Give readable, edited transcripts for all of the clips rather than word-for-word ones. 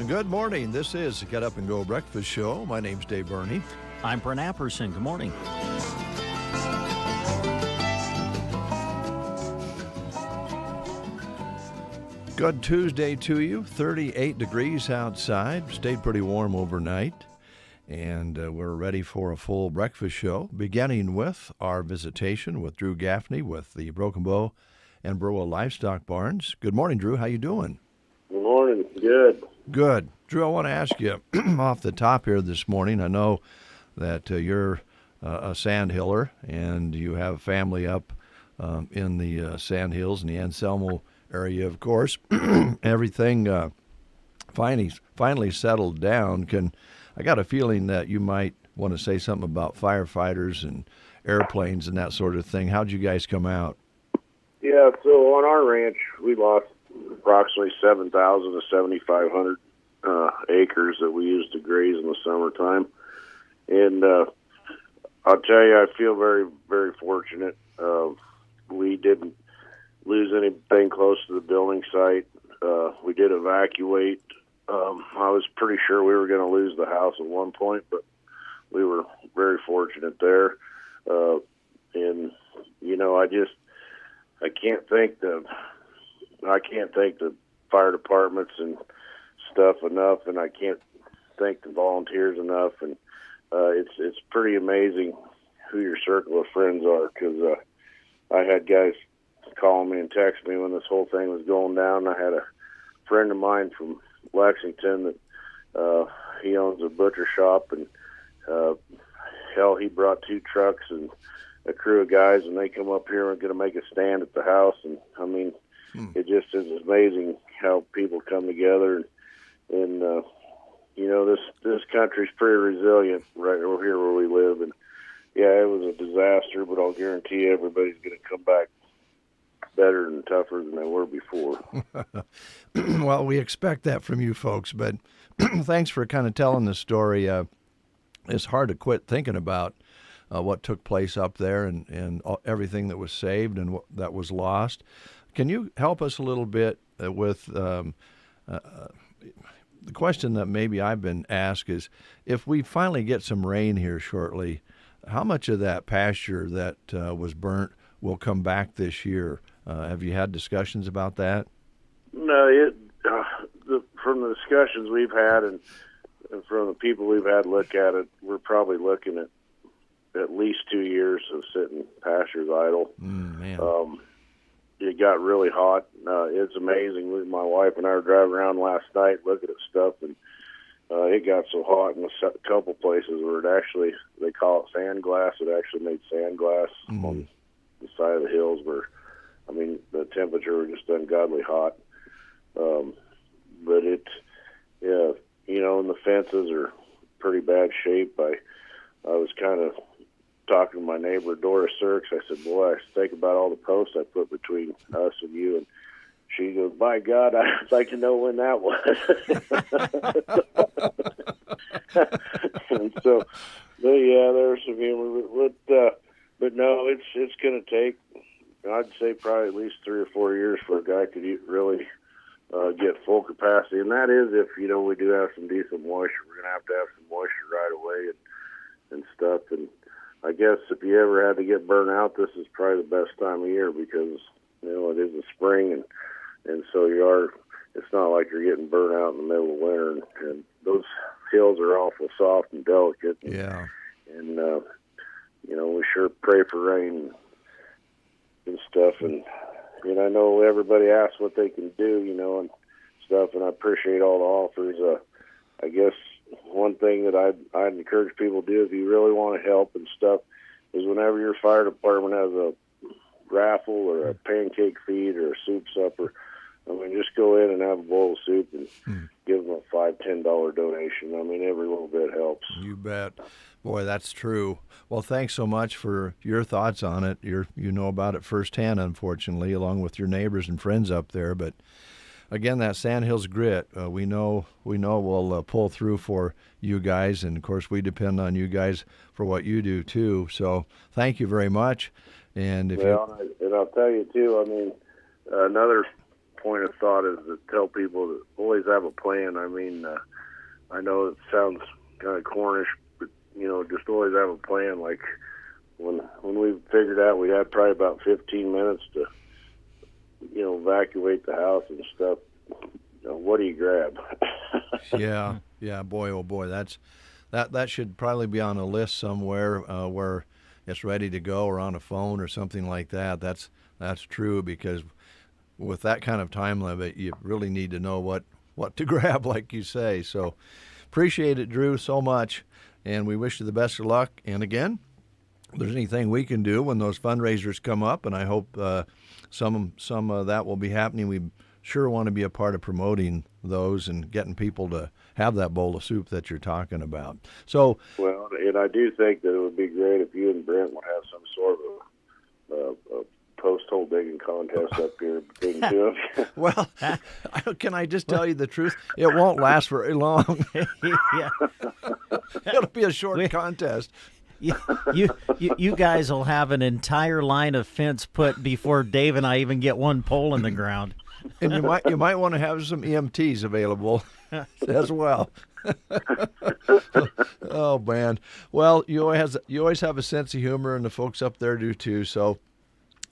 Good morning. This is the Get Up and Go Breakfast Show. My name's Dave Burney. I'm Brent Apperson. Good morning. Good Tuesday to you. 38 degrees outside. Stayed pretty warm overnight. And we're ready for a full breakfast show, beginning with our visitation with Drew Gaffney with the Broken Bow and Burwell Livestock Barns. Good morning, Drew. How you doing? Good morning. Good. Good. Drew, I want to ask you off the top here this morning. I know that you're a sandhiller and you have family up in the Sandhills and the Anselmo area, of course. Everything finally settled down. I got a feeling that you might want to say something about firefighters and airplanes and that sort of thing. How'd you guys come out? Yeah, so on our ranch, we lost approximately 7,000 to 7,500 acres that we used to graze in the summertime. And I'll tell you, I feel very, very fortunate. We didn't lose anything close to the building site. We did evacuate. I was pretty sure we were going to lose the house at one point, but we were very fortunate there. And, you know, I can't thank the fire departments and stuff enough, and I can't thank the volunteers enough. And it's pretty amazing who your circle of friends are, because I had guys calling me and texting me when this whole thing was going down. I had a friend of mine from Lexington that he owns a butcher shop, and hell, he brought 2 trucks and a crew of guys, and they come up here and going to make a stand at the house. And I mean, it just is amazing how people come together, and you know, this country's pretty resilient right over here where we live. And yeah, it was a disaster, but I'll guarantee you everybody's going to come back better and tougher than they were before. Well, we expect that from you folks, but thanks for kind of telling the story. It's hard to quit thinking about what took place up there and everything that was saved and what that was lost. Can you help us a little bit with the question that maybe I've been asked is, if we finally get some rain here shortly, how much of that pasture that was burnt will come back this year? Have you had discussions about that? No, from the discussions we've had and from the people we've had look at it, we're probably looking at least 2 years of sitting pastures idle. Man. It got really hot. It's amazing. My wife and I were driving around last night looking at stuff, and it got so hot in a couple places where it actually, they call it sand glass. It actually made sand glass on the side of the hills where, I mean, the temperature was just ungodly hot. But yeah, you know, and the fences are pretty bad shape. I was kind of talking to my neighbor, Doris Sirks. I said, boy, I think about all the posts I put between us and you. And she goes, by God, I'd like to know when that was. And so, but yeah, there's some humor. But no, it's going to take, I'd say, probably at least 3 or 4 years for a guy could really get full capacity. And that is if, you know, we do have some decent moisture. We're going to have some moisture right away and stuff. And I guess if you ever had to get burnt out, this is probably the best time of year, because, you know, it is the spring, and so it's not like you're getting burnt out in the middle of winter, and those hills are awful soft and delicate. Yeah. And you know, we sure pray for rain and stuff, and I know everybody asks what they can do, you know, and stuff, and I appreciate all the offers. I guess one thing that I'd encourage people to do if you really want to help and stuff is whenever your fire department has a raffle or a pancake feed or a soup supper, I mean, just go in and have a bowl of soup and give them a $5-10 donation. I mean, every little bit helps. You bet. Boy, that's true. Well, thanks so much for your thoughts on it. You know about it firsthand, unfortunately, along with your neighbors and friends up there. But again, that Sandhills grit, we know will pull through for you guys, and of course, we depend on you guys for what you do too. So, thank you very much. And and I'll tell you too. I mean, another point of thought is to tell people to always have a plan. I mean, I know it sounds kind of cornish, but just always have a plan. Like when we figured out we had probably about 15 minutes to evacuate the house and stuff. What do you grab? yeah, boy, oh boy, that should probably be on a list somewhere where it's ready to go, or on a phone or something like that. That's true, because with that kind of time limit, you really need to know what to grab, like you say. So appreciate it, Drew, so much, and we wish you the best of luck. And again, if there's anything we can do when those fundraisers come up, and I hope some of that will be happening, we sure want to be a part of promoting those and getting people to have that bowl of soup that you're talking about. So, well, and I do think that it would be great if you and Brent would have some sort of a post-hole digging contest up here between the two of you. Well, can I just tell you the truth? It won't last very long. Yeah. It'll be a short contest. You guys will have an entire line of fence put before Dave and I even get one pole in the ground. And you might want to have some EMTs available as well. Oh man! Well, you always have a sense of humor, and the folks up there do too. So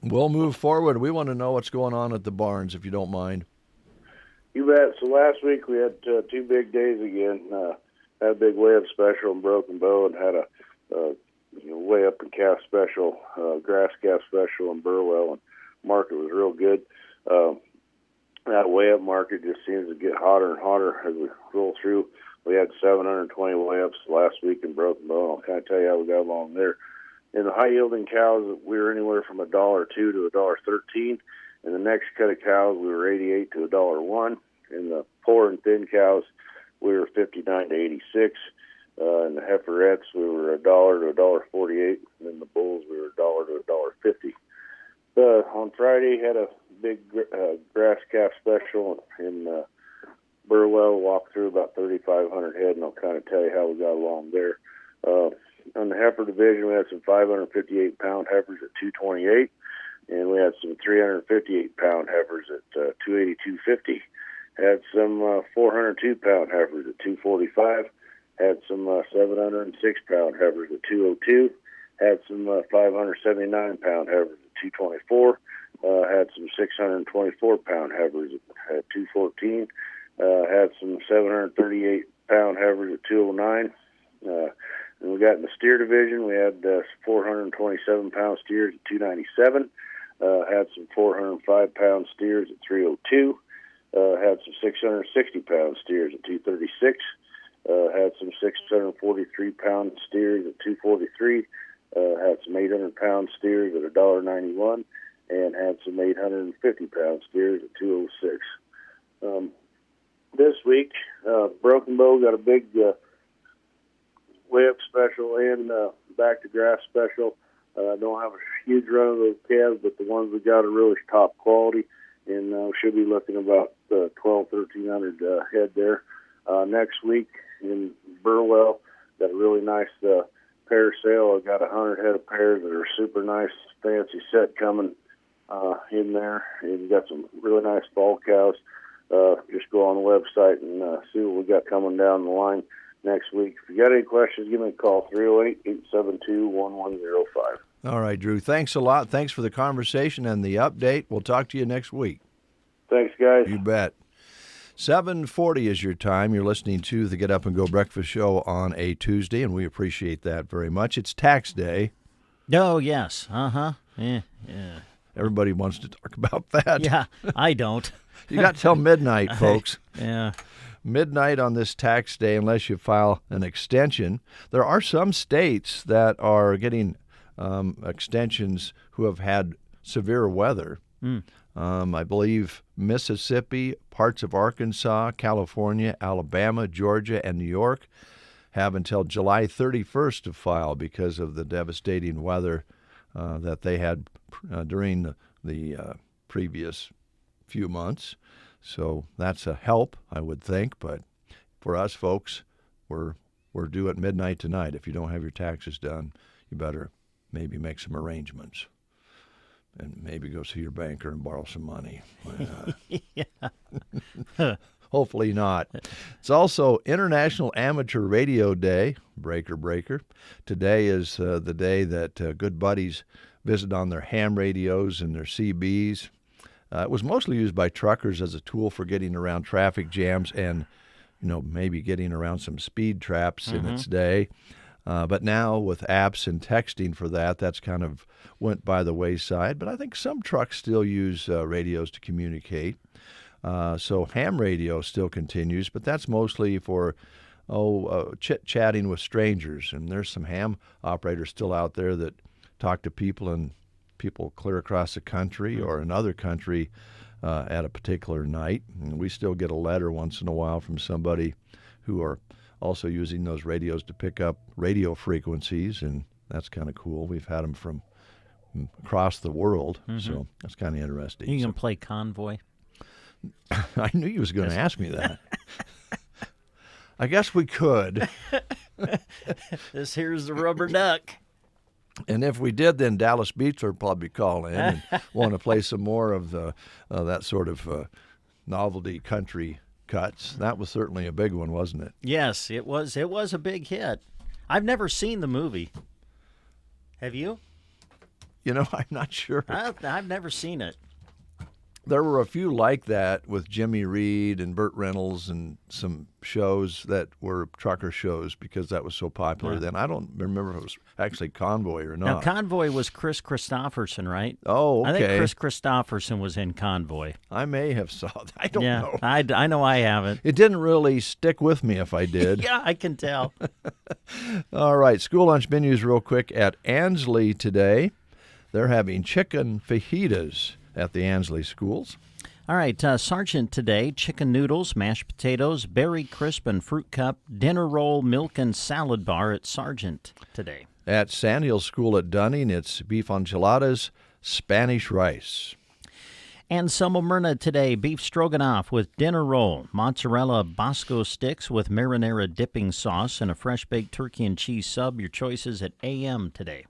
we'll move forward. We want to know what's going on at the barns, if you don't mind. You bet. So last week we had 2 big days again. Had a big weigh-up special in Broken Bow, and had a weigh-up and calf special, grass calf special in Burwell, and market was real good. That weigh-up market just seems to get hotter and hotter as we roll through. We had 720 weigh-ups last week in Broken Bow. I'll kind of tell you how we got along there. In the high-yielding cows, we were anywhere from $1.02 to $1.13. In the next cut of cows, we were 88 to $1.01. In the poor and thin cows, we were 59 to 86. In the heiferettes, we were $1 to $1.48. And in the bulls, we were $1 to $1.50. On Friday, had a big grass calf special in Burwell. Walked through about 3,500 head, and I'll kind of tell you how we got along there. On the heifer division, we had some 558-pound heifers at 228, and we had some 358-pound heifers at 282.50. Had some 402-pound heifers at 245. Had some 706-pound heifers at 202. Had some 579-pound heifers at 224. Had some 624-pound heifers at 214. Had some 738-pound heifers at 209. And we got in the steer division, we had 427-pound steers at 297. Had some 405-pound steers at 302. Had some 660-pound steers at 236. Had some 643-pound steers at 243. Had some 800-pound steers at $1.91, and had some 850-pound steers at 206. This week, Broken Bow got a big weigh-up special and back to grass special. Don't have a huge run of those calves, but the ones we got are really top quality, and should be looking about 1,300 head there. Next week in Burwell, got a really nice pair sale. I've got 100 head of pairs that are super nice, fancy set coming in there, and got some really nice fall cows. Just go on the website and see what we got coming down the line next week. If you got any questions, give me a call, 308-872-1105. All right, Drew. Thanks a lot. Thanks for the conversation and the update. We'll talk to you next week. Thanks, guys. You bet. 7:40 is your time. You're listening to the Get Up and Go Breakfast Show on a Tuesday, and we appreciate that very much. It's tax day. Oh, yes. Uh-huh. Yeah. Everybody wants to talk about that. Yeah, I don't. You got till midnight, folks. Yeah. Midnight on this tax day, unless you file an extension. There are some states that are getting extensions who have had severe weather. I believe Mississippi, parts of Arkansas, California, Alabama, Georgia, and New York have until July 31st to file because of the devastating weather that they had during the previous few months. So that's a help, I would think. But for us folks, we're due at midnight tonight. If you don't have your taxes done, you better maybe make some arrangements and maybe go see your banker and borrow some money. Hopefully not. It's also International Amateur Radio Day, breaker. Today is the day that good buddies visit on their ham radios and their CBs. It was mostly used by truckers as a tool for getting around traffic jams and, maybe getting around some speed traps in its day. But now with apps and texting for that's kind of went by the wayside. But I think some trucks still use radios to communicate. So ham radio still continues, but that's mostly for chit-chatting with strangers. And there's some ham operators still out there that talk to people clear across the country or another country at a particular night. And we still get a letter once in a while from somebody who are also using those radios to pick up radio frequencies, and that's kind of cool. We've had them from across the world, so that's kind of interesting. You can play Convoy. I knew you was going to ask me that. I guess we could. This here's the rubber duck. And if we did, then Dallas Beach would probably call in and want to play some more of that sort of novelty country cuts. That was certainly a big one, wasn't it? Yes, it was. It was a big hit. I've never seen the movie. Have you? I'm not sure. I've never seen it. There were a few like that with Jimmy Reed and Burt Reynolds and some shows that were trucker shows because that was so popular then. I don't remember if it was actually Convoy or not. Now, Convoy was Chris Christopherson, right? Oh, okay. I think Chris Christopherson was in Convoy. I may have saw that. I don't know. I know I haven't. It didn't really stick with me if I did. Yeah, I can tell. All right, school lunch menus real quick at Ansley today. They're having chicken fajitas at the Ansley schools. All right, Sergeant today, chicken noodles, mashed potatoes, berry crisp and fruit cup, dinner roll, milk and salad bar at Sergeant today. At Sandhill School at Dunning, it's beef enchiladas, Spanish rice. And Selma Myrna today, beef stroganoff with dinner roll, mozzarella Bosco sticks with marinara dipping sauce, and a fresh-baked turkey and cheese sub. Your choices at AM today.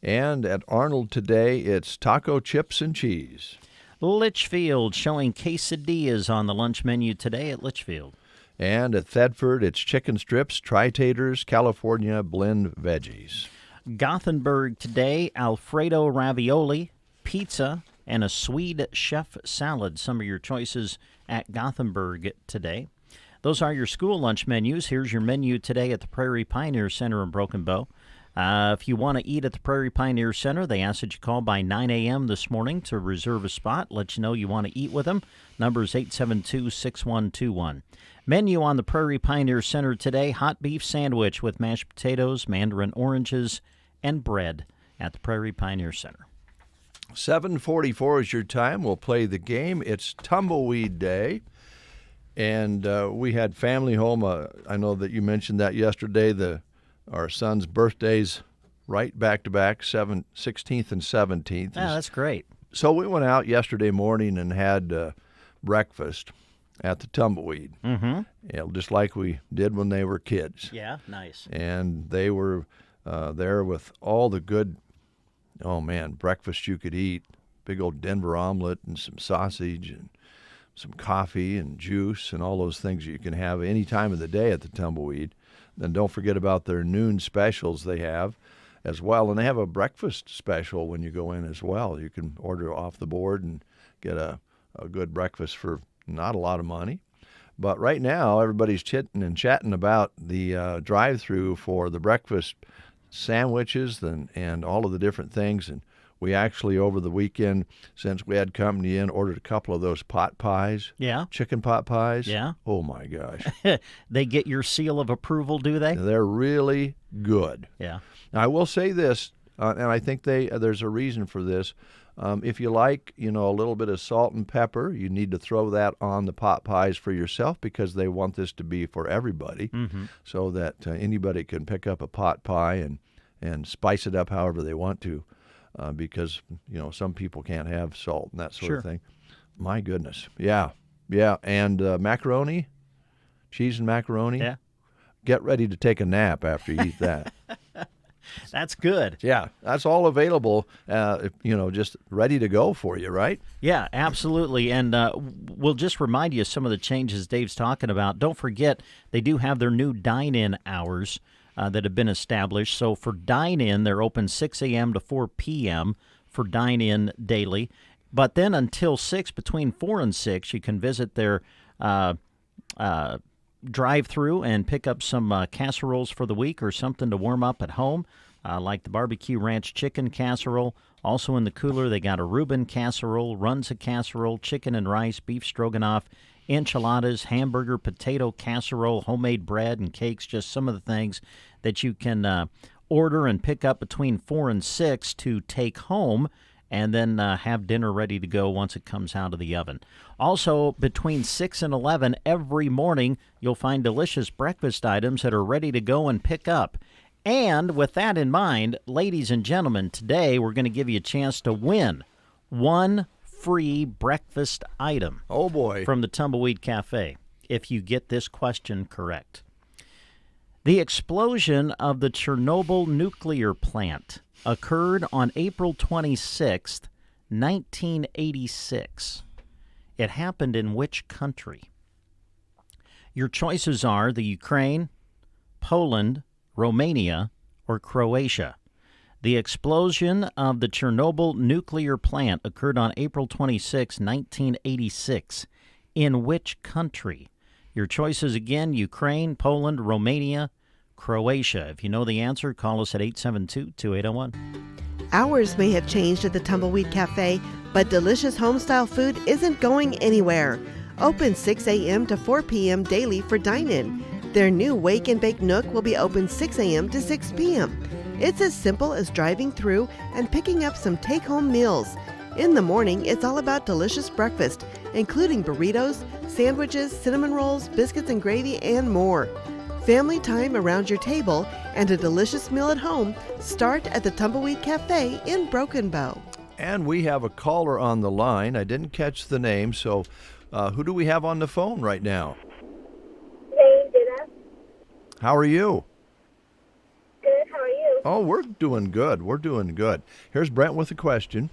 And at Arnold today, it's taco chips and cheese. Litchfield showing quesadillas on the lunch menu today at Litchfield. And at Thedford, it's chicken strips, tri-taters, California blend veggies. Gothenburg today, Alfredo ravioli, pizza, and a Swede chef salad. Some of your choices at Gothenburg today. Those are your school lunch menus. Here's your menu today at the Prairie Pioneer Center in Broken Bow. If you want to eat at the Prairie Pioneer Center, they ask that you call by 9 a.m. this morning to reserve a spot. Let you know you want to eat with them. Number is 872-6121. Menu on the Prairie Pioneer Center today, hot beef sandwich with mashed potatoes, mandarin oranges, and bread at the Prairie Pioneer Center. 7:44 is your time. We'll play the game. It's Tumbleweed Day. And we had family home. I know that you mentioned that yesterday. Our son's birthdays right back-to-back, 16th and 17th. Yeah, that's great. So we went out yesterday morning and had breakfast at the Tumbleweed, just like we did when they were kids. Yeah, nice. And they were there with all the good, breakfast you could eat. Big old Denver omelet and some sausage and some coffee and juice and all those things you can have any time of the day at the Tumbleweed. Then don't forget about their noon specials they have as well. And they have a breakfast special when you go in as well. You can order off the board and get a good breakfast for not a lot of money. But right now, everybody's chitting and chatting about the drive-through for the breakfast sandwiches and all of the different things. And we actually, over the weekend, since we had company in, ordered a couple of those pot pies. Yeah. Chicken pot pies. Yeah. Oh, my gosh. They get your seal of approval, do they? They're really good. Yeah. Now, I will say this. and I think there's a reason for this. If you like, a little bit of salt and pepper, you need to throw that on the pot pies for yourself because they want this to be for everybody, so that anybody can pick up a pot pie and spice it up however they want to, because some people can't have salt and that sort of thing. My goodness, yeah, and macaroni, cheese and macaroni. Yeah. Get ready to take a nap after you eat that. That's good. Yeah, that's all available, just ready to go for you, right? Yeah, absolutely. And we'll just remind you of some of the changes Dave's talking about. Don't forget, they do have their new dine-in hours that have been established. So for dine-in, they're open 6 a.m. to 4 p.m. for dine-in daily. But then until 6, between 4 and 6, you can visit their drive-through and pick up some casseroles for the week or something to warm up at home, like the barbecue ranch chicken casserole. Also in the cooler, they got a Reuben casserole, Runza casserole, chicken and rice, beef stroganoff, enchiladas, hamburger, potato casserole, homemade bread and cakes, just some of the things that you can order and pick up between 4 and 6 to take home and then have dinner ready to go once it comes out of the oven. Also, between 6 and 11 every morning, you'll find delicious breakfast items that are ready to go and pick up. And with that in mind, ladies and gentlemen, today we're going to give you a chance to win one free breakfast item. Oh, boy. From the Tumbleweed Cafe, if you get this question correct. The explosion of the Chernobyl nuclear plant occurred on April 26th, 1986. It happened in which country? Your choices are the Ukraine, Poland, Romania, or Croatia. The explosion of the Chernobyl nuclear plant occurred on April 26, 1986. In which country? Your choices again, Ukraine, Poland, Romania, Croatia. If you know the answer, call us at 872-2801. Hours may have changed at the Tumbleweed Cafe, but delicious home-style food isn't going anywhere. Open 6 a.m. to 4 p.m. daily for dine-in. Their new Wake and Bake Nook will be open 6 a.m. to 6 p.m. It's as simple as driving through and picking up some take-home meals. In the morning, it's all about delicious breakfast, including burritos, sandwiches, cinnamon rolls, biscuits and gravy, and more. Family time around your table and a delicious meal at home start at the Tumbleweed Cafe in Broken Bow. And we have a caller on the line. I didn't catch the name, so who do we have on the phone right now? How are you? Good, how are you? Oh, we're doing good. We're doing good. Here's Brent with a question.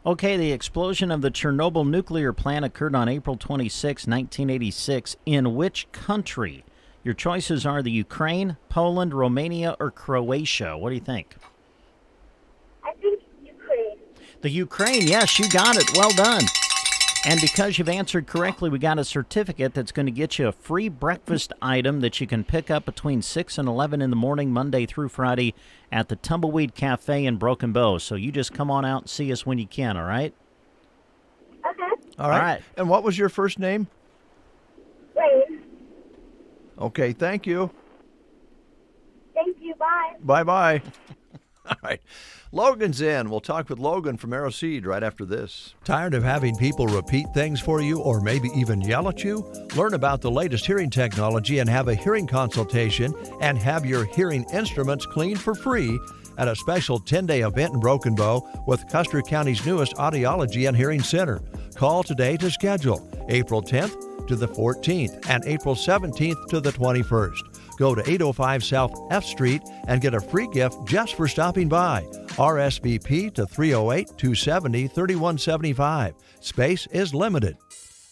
Okay, the explosion of the Chernobyl nuclear plant occurred on April 26, 1986. In which country? Your choices are the Ukraine, Poland, Romania, or Croatia. What do you think? I think Ukraine. The Ukraine, yes, you got it. Well done. And because you've answered correctly, we got a certificate that's going to get you a free breakfast item that you can pick up between 6 and 11 in the morning, Monday through Friday, at the Tumbleweed Cafe in Broken Bow. So you just come on out and see us when you can, all right? Okay. All right. All right. And what was your first name? Wayne. Okay, thank you. Thank you, bye. Bye-bye. All right. Logan's in. We'll talk with Logan from Arrow Seed right after this. Tired of having people repeat things for you or maybe even yell at you? Learn about the latest hearing technology and have a hearing consultation and have your hearing instruments cleaned for free at a special 10-day event in Broken Bow with Custer County's newest audiology and hearing center. Call today to schedule April 10th to the 14th and April 17th to the 21st. Go to 805 South F Street and get a free gift just for stopping by. RSVP to 308-270-3175. Space is limited.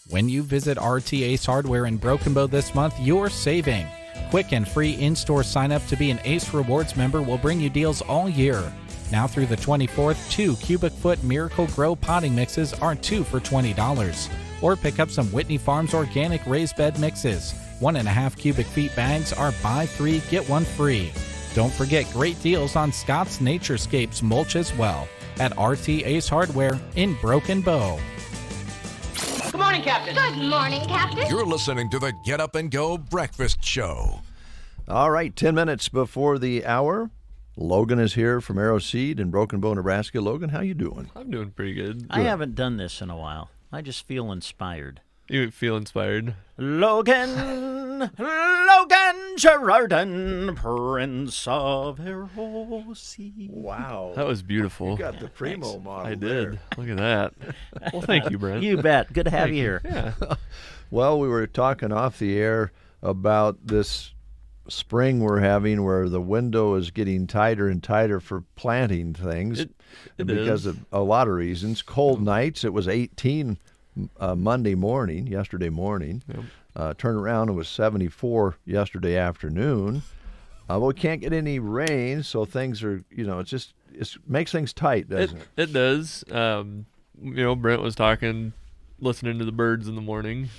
When you visit RT Ace Hardware in Broken Bow this month, you're saving. Quick and free in-store sign-up to be an Ace Rewards member will bring you deals all year. Now through the 24th, 2 cubic foot Miracle Grow potting mixes are 2 for $20. Or pick up some Whitney Farms organic raised bed mixes. 1.5 cubic feet bags are buy 3, get 1 free. Don't forget great deals on Scott's Naturescapes mulch as well at RT Ace Hardware in Broken Bow. Good morning, Captain. Good morning, Captain. You're listening to the Get Up and Go Breakfast Show. All right, 10 minutes before the hour. Logan is here from Arrow Seed in Broken Bow, Nebraska. Logan, how you doing? I'm doing pretty good. I haven't done this in a while. I just feel inspired. You feel inspired? Logan Gerardin, Prince of Arrow Seed. Wow. That was beautiful. You got the primo model. I did. there. Look at that. Well, thank you, Brent. You bet. Good to have Thank you here. Yeah. Well, we were talking off the air about this spring we're having where the window is getting tighter and tighter for planting things It because is. of a lot of reasons. Cold nights, it was 18 yesterday morning. Yep. Turned around, it was 74 yesterday afternoon. But we can't get any rain, so things are, it makes things tight, doesn't it? It does. Brent was listening to the birds in the morning.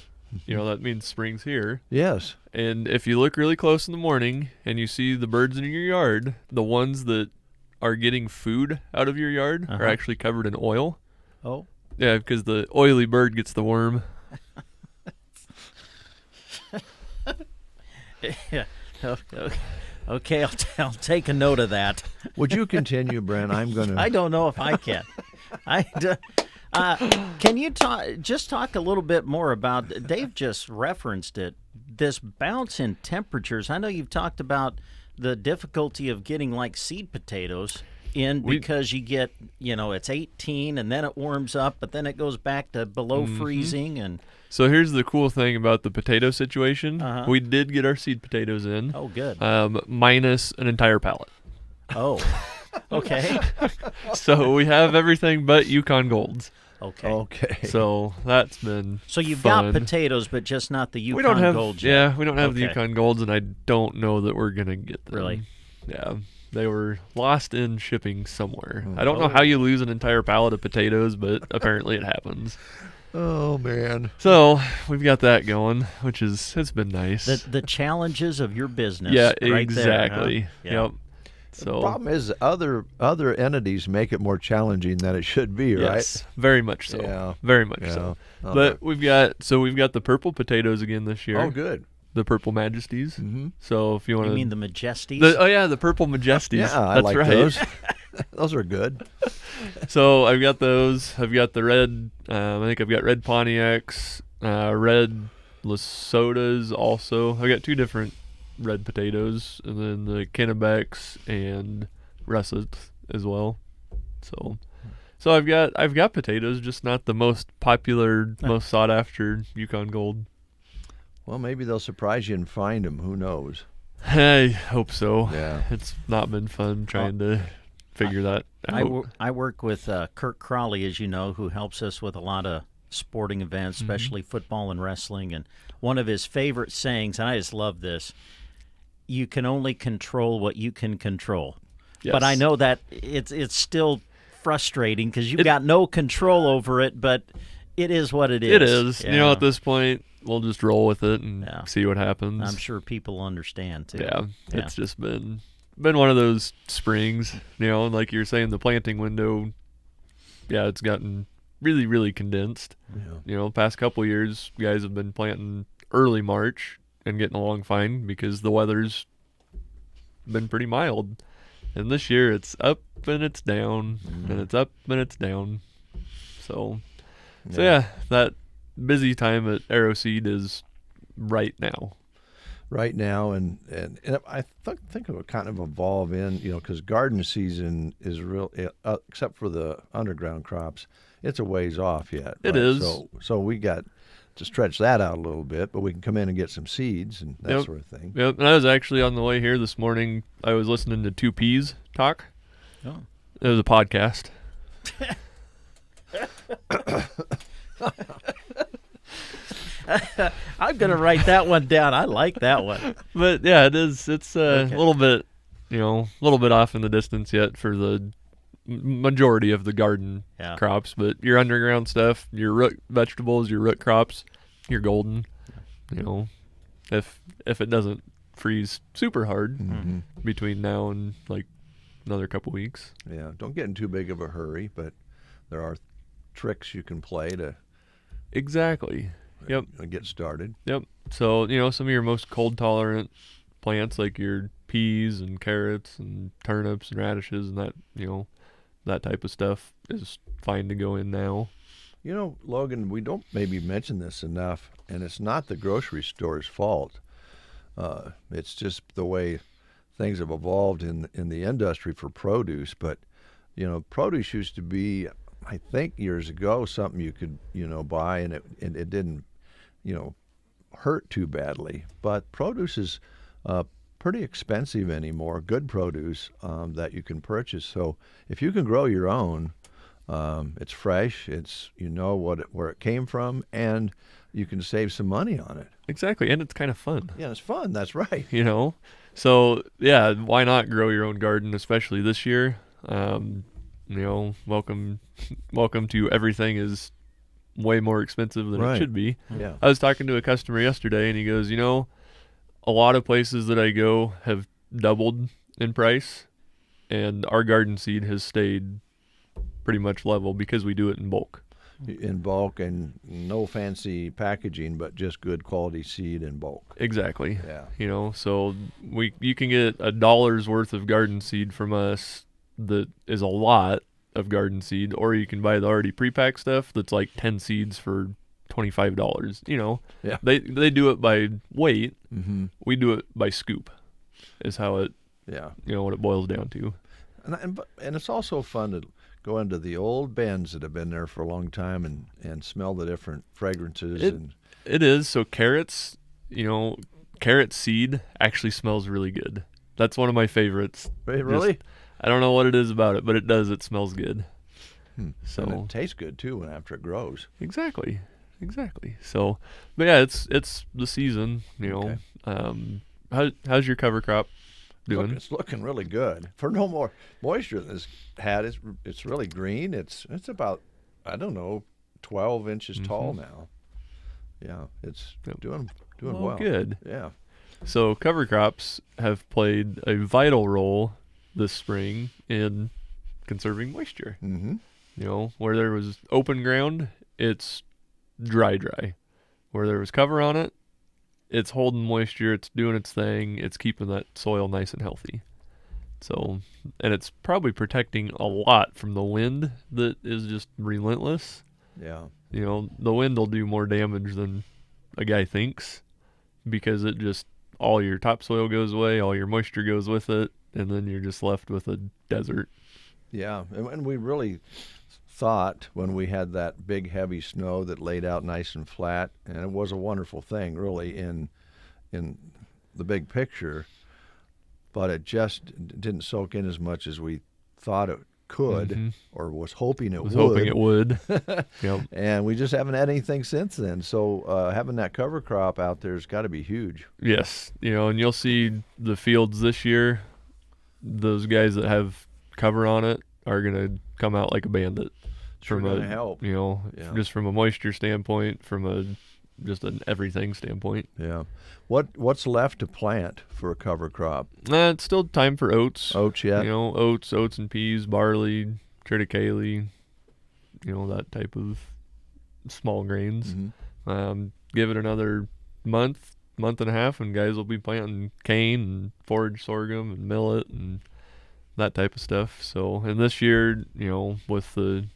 That means spring's here. Yes. And if you look really close in the morning and you see the birds in your yard, the ones that are getting food out of your yard are actually covered in oil. Oh. Yeah, because the oily bird gets the worm. Yeah. Okay, I'll take a note of that. Would you continue, Brent? I'm going to. I don't know if I can. Can you talk a little bit more about? Dave just referenced it. This bounce in temperatures. I know you've talked about the difficulty of getting like seed potatoes in because you get, it's 18 and then it warms up, but then it goes back to below freezing and. So here's the cool thing about the potato situation. Uh-huh. We did get our seed potatoes in. Oh, good. Minus an entire pallet. Oh, okay. So we have everything but Yukon Golds. Okay. Okay. So that's been So you've fun. got potatoes, but just not the Yukon We don't have Gold yet. Yeah, we don't have the Okay. Yukon Golds, and I don't know that we're gonna get them. Really? Yeah. They were lost in shipping somewhere. I don't know how you lose an entire pallet of potatoes, but apparently it happens. Oh, man. So we've got that going, it's been nice. The challenges of your business. Yeah, right exactly. There, huh? Yeah. Yep. The So problem is other entities make it more challenging than it should be, right? yes, very much so. Yeah. Very much Yeah. so. Uh-huh. But we've got the purple potatoes again this year. Oh, good. The purple majesties. Mm-hmm. So if you want You to mean the Majesties? the purple majesties. Yeah, I That's like right. those. Those are good. So I've got those. I've got the red. I think I've got red Pontiacs, red Lesotas also. I've got two different red potatoes, and then the Kennebecks and russets as well. So I've got potatoes, just not the most popular, most sought after Yukon Gold. Well, maybe they'll surprise you and find them. Who knows? I hope so. Yeah. It's not been fun trying to figure that out. I work with Kirk Crawley, as you know, who helps us with a lot of sporting events, especially football and wrestling. And one of his favorite sayings, and I just love this, you can only control what you can control. But I Yes. know that it's still frustrating because you've got no control over it, but it is what it is. It is. Yeah. At this point, we'll just roll with it and see what happens. I'm sure people understand, too. Yeah, it's just been one of those springs, like you were saying, the planting window, it's gotten really, really condensed. Yeah. Past couple years, guys have been planting early March and getting along fine because the weather's been pretty mild. And this year, it's up and it's down, and it's up and it's down. So that busy time at Arrow Seed is right now. Right now, and I think it would kind of evolve in, because garden season is real, except for the underground crops, it's a ways off yet. It right? is. So we got to stretch that out a little bit, but we can come in and get some seeds and that sort of thing. Yep, and I was actually on the way here this morning. I was listening to Two Peas talk. Oh. It was a podcast. I'm going to write that one down. I like that one. But yeah, it is. It's a Okay. little bit, a little bit off in the distance yet for the majority of the garden crops. But your underground stuff, your root vegetables, your root crops, you're golden. If it doesn't freeze super hard between now and like another couple weeks. Yeah, don't get in too big of a hurry, but there are tricks you can play to Exactly. Yep. get started. Yep. So, some of your most cold tolerant plants like your peas and carrots and turnips and radishes and that, that type of stuff is fine to go in now. You know, Logan, we don't maybe mention this enough, and it's not the grocery store's fault. It's just the way things have evolved in the industry for produce. But, produce used to be, I think years ago, something you could, buy, and it didn't, hurt too badly. But produce is pretty expensive anymore, good produce that you can purchase. So if you can grow your own, it's fresh, it's where it came from, and you can save some money on it. Exactly, and it's kind of fun. Yeah, it's fun. That's right. So yeah, why not grow your own garden, especially this year? Welcome to everything is way more expensive than Right. it should be. Yeah. I was talking to a customer yesterday, and he goes, a lot of places that I go have doubled in price, and our garden seed has stayed pretty much level because we do it in bulk. In bulk, and no fancy packaging, but just good quality seed in bulk. Exactly. Yeah. So you can get $1 worth of garden seed from us that is a lot of garden seed, or you can buy the already pre-packed stuff that's like 10 seeds for $25. Yeah. They do it by weight. Mm-hmm. We do it by scoop, is how it Yeah. what it boils down to. And it's also fun to go into the old bins that have been there for a long time and smell the different fragrances. It is. So carrots, carrot seed actually smells really good. That's one of my favorites. Really? I don't know what it is about it, but it does. It smells good. So And it tastes good too after it grows. Exactly. So, but yeah, it's the season. Okay. How's your cover crop doing? It's looking really good. For no more moisture than it's had, it's really green. It's about, I don't know, 12 inches tall now. Yeah, it's doing well. Good. Yeah. So cover crops have played a vital role this spring in conserving moisture. Mm-hmm. Where there was open ground, it's dry. Where there was cover on it, it's holding moisture, it's doing its thing, it's keeping that soil nice and healthy. So, and it's probably protecting a lot from the wind that is just relentless. Yeah. The wind will do more damage than a guy thinks, because it just, all your topsoil goes away, all your moisture goes with it, and then you're just left with a desert. Yeah, and we really thought when we had that big heavy snow that laid out nice and flat, and it was a wonderful thing really in the big picture, but it just didn't soak in as much as we thought it could, or was hoping it would. Yep. And we just haven't had anything since then. So having that cover crop out there has got to be huge. Yes, and you'll see the fields this year, those guys that have cover on it are going to come out like a bandit. Sure From gonna help. Just from a moisture standpoint, from just an everything standpoint. Yeah. What's left to plant for a cover crop? It's still time for oats. Oats yet? Oats and peas, barley, triticale, that type of small grains. Mm-hmm. Give it another month and a half, and guys will be planting cane and forage sorghum and millet and that type of stuff. So, and this year, with the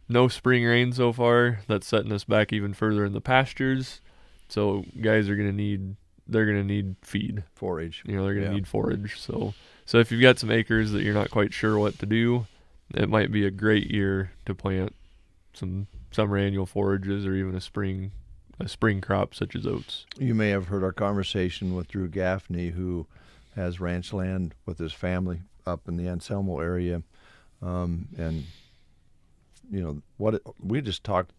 no spring rain so far, that's setting us back even further in the pastures. So guys are going to need feed. Forage. They're going to need forage. So if you've got some acres that you're not quite sure what to do, it might be a great year to plant some summer annual forages, or even a spring crop such as oats. You may have heard our conversation with Drew Gaffney, who has ranch land with his family up in the Anselmo area, and we just talked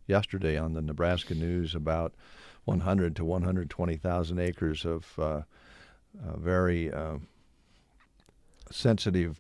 yesterday on the Nebraska News about 100 to 120,000 acres of very sensitive,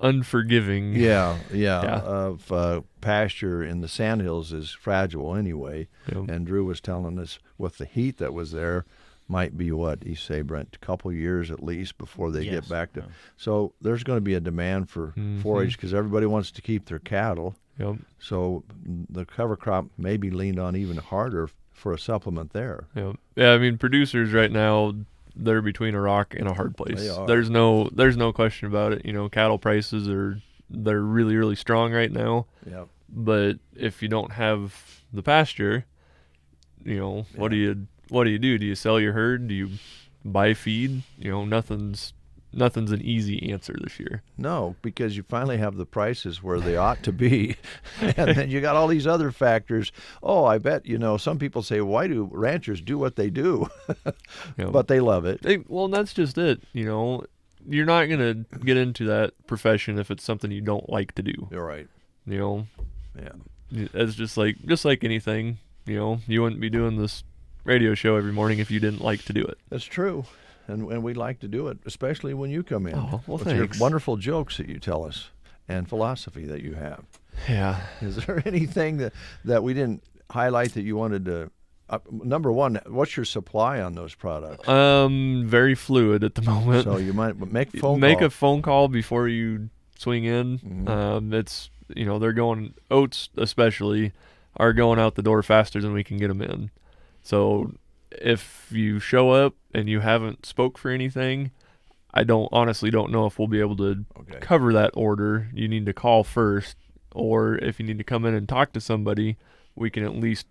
unforgiving. Of pasture in the Sandhills is fragile anyway. Yep. And Drew was telling us with the heat that was there, might be what you say, Brent, a couple years at least before they get back to. So there's going to be a demand for forage because everybody wants to keep their cattle. Yep. So the cover crop may be leaned on even harder for a supplement there. Yep. Yeah, I mean, producers right now, they're between a rock and a hard place. They are. There's no question about it. Cattle prices they're really, really strong right now. Yeah. But if you don't have the pasture, what do you do? Do you sell your herd? Do you buy feed? Nothing's an easy answer this year. No, because you finally have the prices where they ought to be. And then you got all these other factors. Oh, I bet, some people say, why do ranchers do what they do? But they love it. Well, that's just it. You're not going to get into that profession if it's something you don't like to do. You're right. Yeah. It's just like anything, you wouldn't be doing this radio show every morning if you didn't like to do it. That's true. And we like to do it, especially when you come in. Oh, well, with thanks. your wonderful jokes that you tell us and philosophy that you have. Yeah. Is there anything that we didn't highlight that you wanted to? Number one, what's your supply on those products? Very fluid at the moment. So you might make a phone call before you swing in. Mm-hmm. It's they're going, oats especially are going out the door faster than we can get them in. So if you show up and you haven't spoke for anything, I honestly don't know if we'll be able to cover that order. You need to call first, or if you need to come in and talk to somebody, we can at least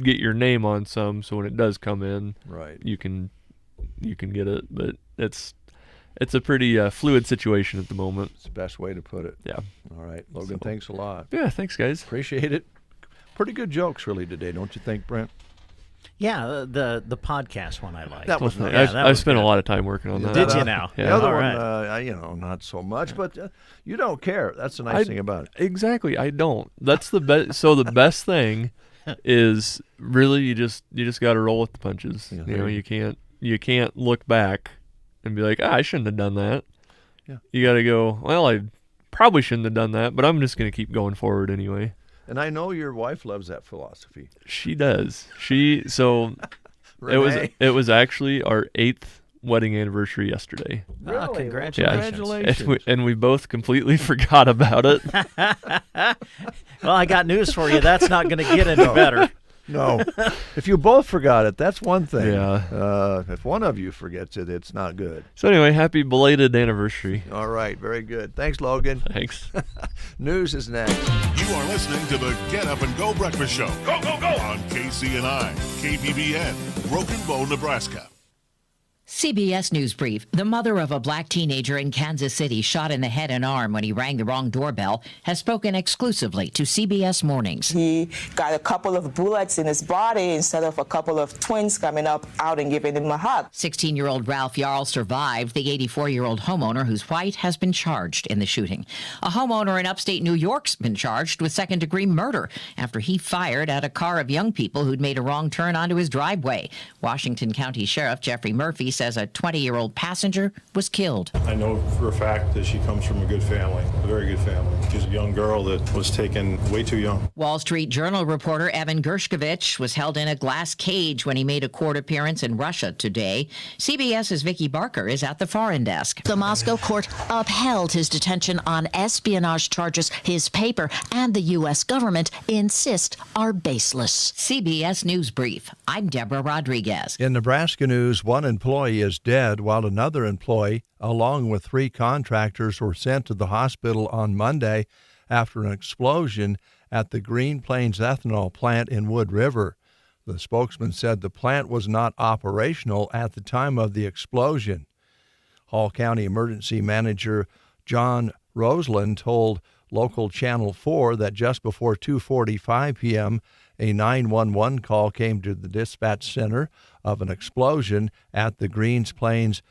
get your name on some, so when it does come in, right, you can get it. But it's a pretty fluid situation at the moment. It's the best way to put it. Yeah. All right, Logan, thanks a lot. Yeah, thanks, guys. Appreciate it. Pretty good jokes really today, don't you think, Brent? Yeah, the podcast one I like. That was nice. Yeah, I spent a lot of time working on that. Did you now? Yeah. The other All one, right. not so much, but you don't care. That's the nice thing about it. Exactly, I don't. That's the best. So the best thing is really you just got to roll with the punches. Yeah. You can't look back and be like, I shouldn't have done that. Yeah. You got to go, well, I probably shouldn't have done that, but I'm just going to keep going forward anyway. And I know your wife loves that philosophy. She does. it was actually our 8th wedding anniversary yesterday. Oh, Really? congratulations. Congratulations. And we both completely forgot about it. Well, I got news for you. That's not going to get any better. No. If you both forgot it, that's one thing. Yeah. If one of you forgets it, it's not good. So anyway, happy belated anniversary. All right. Very good. Thanks, Logan. Thanks. News is next. You are listening to the Get Up and Go Breakfast Show. Go, go, go! On KCNI, KBBN, Broken Bow, Nebraska. CBS News Brief. The mother of a black teenager in Kansas City shot in the head and arm when he rang the wrong doorbell has spoken exclusively to CBS Mornings. He got a couple of bullets in his body instead of a couple of twins coming up out and giving him a hug. 16-year-old Ralph Yarl survived. The 84-year-old homeowner, who's white, has been charged in the shooting. A homeowner in upstate New York's been charged with second-degree murder after he fired at a car of young people who'd made a wrong turn onto his driveway. Washington County Sheriff Jeffrey Murphy says a 20-year-old passenger was killed. I know for a fact that she comes from a good family, a very good family. She's a young girl that was taken way too young. Wall Street Journal reporter Evan Gershkovich was held in a glass cage when he made a court appearance in Russia today. CBS's Vicki Barker is at the foreign desk. The Moscow court upheld his detention on espionage charges his paper and the U.S. government insist are baseless. CBS News Brief. I'm Deborah Rodriguez. In Nebraska news, one employee is dead while another employee, along with 3 contractors, were sent to the hospital on Monday after an explosion at the Green Plains ethanol plant in Wood River. The spokesman said the plant was not operational at the time of the explosion. Hall County Emergency Manager John Roseland told local Channel 4 that just before 2:45 p.m., a 911 call came to the dispatch center of an explosion at the Greens Plains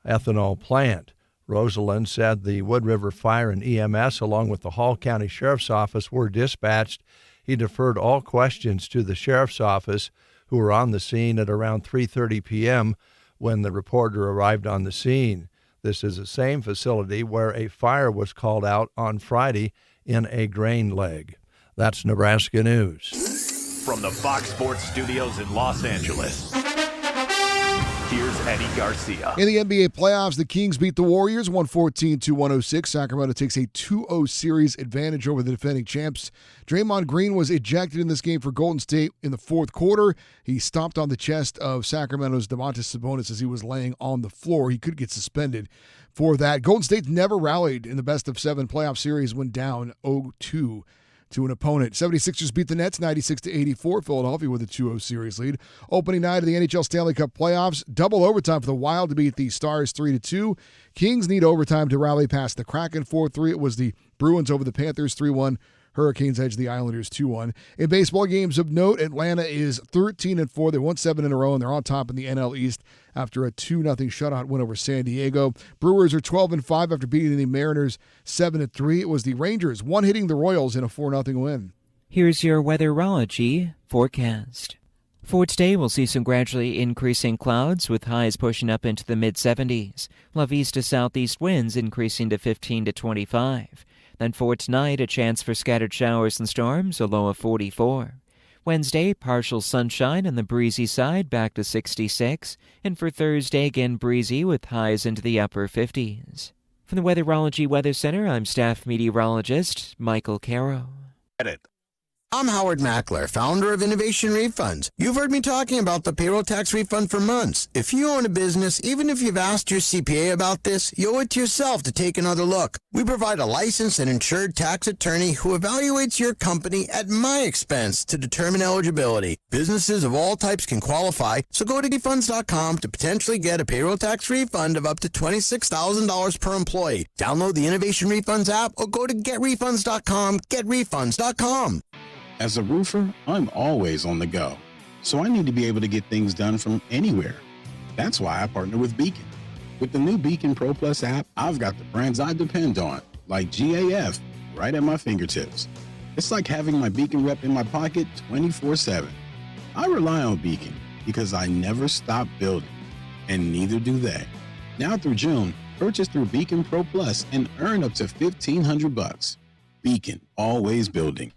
ethanol plant. Roseland said the Wood River Fire and EMS, along with the Hall County Sheriff's Office, were dispatched. He deferred all questions to the Sheriff's Office, who were on the scene at around 3:30 p.m. when the reporter arrived on the scene. This is the same facility where a fire was called out on Friday in a grain leg. That's Nebraska News. From the Fox Sports Studios in Los Angeles, Here's Eddie Garcia. In the NBA playoffs, the Kings beat the Warriors 114-106. Sacramento takes a 2-0 series advantage over the defending champs. Draymond Green was ejected in this game for Golden State in the fourth quarter. He stomped on the chest of Sacramento's Domantas Sabonis as he was laying on the floor. He could get suspended for that. Golden State never rallied in the best-of-7 playoff series when down 0-2 to an opponent. 76ers beat the Nets 96-84. Philadelphia with a 2-0 series lead. Opening night of the NHL Stanley Cup playoffs. Double overtime for the Wild to beat the Stars 3-2. Kings need overtime to rally past the Kraken 4-3. It was the Bruins over the Panthers 3-1. Hurricanes edge the Islanders 2-1. In baseball games of note, Atlanta is 13-4. They won 7 in a row, and they're on top in the NL East after a 2-0 shutout win over San Diego. Brewers are 12-5 after beating the Mariners 7-3. It was the Rangers one-hitting the Royals in a 4-0 win. Here's your weatherology forecast. For today, we'll see some gradually increasing clouds with highs pushing up into the mid-70s. Love east to southeast winds increasing to 15 to 25. Then for tonight, a chance for scattered showers and storms, a low of 44. Wednesday, partial sunshine on the breezy side, back to 66. And for Thursday, again breezy with highs into the upper 50s. From the Weatherology Weather Center, I'm staff meteorologist Michael Caro. I'm Howard Mackler, founder of Innovation Refunds. You've heard me talking about the payroll tax refund for months. If you own a business, even if you've asked your CPA about this, you owe it to yourself to take another look. We provide a licensed and insured tax attorney who evaluates your company at my expense to determine eligibility. Businesses of all types can qualify, so go to refunds.com to potentially get a payroll tax refund of up to $26,000 per employee. Download the Innovation Refunds app or go to getrefunds.com, getrefunds.com. As a roofer, I'm always on the go, so I need to be able to get things done from anywhere. That's why I partner with Beacon. With the new Beacon Pro Plus app, I've got the brands I depend on, like GAF, right at my fingertips. It's like having my Beacon rep in my pocket 24/7. I rely on Beacon because I never stop building, and neither do they. Now through June, purchase through Beacon Pro Plus and earn up to $1,500. Beacon, always building.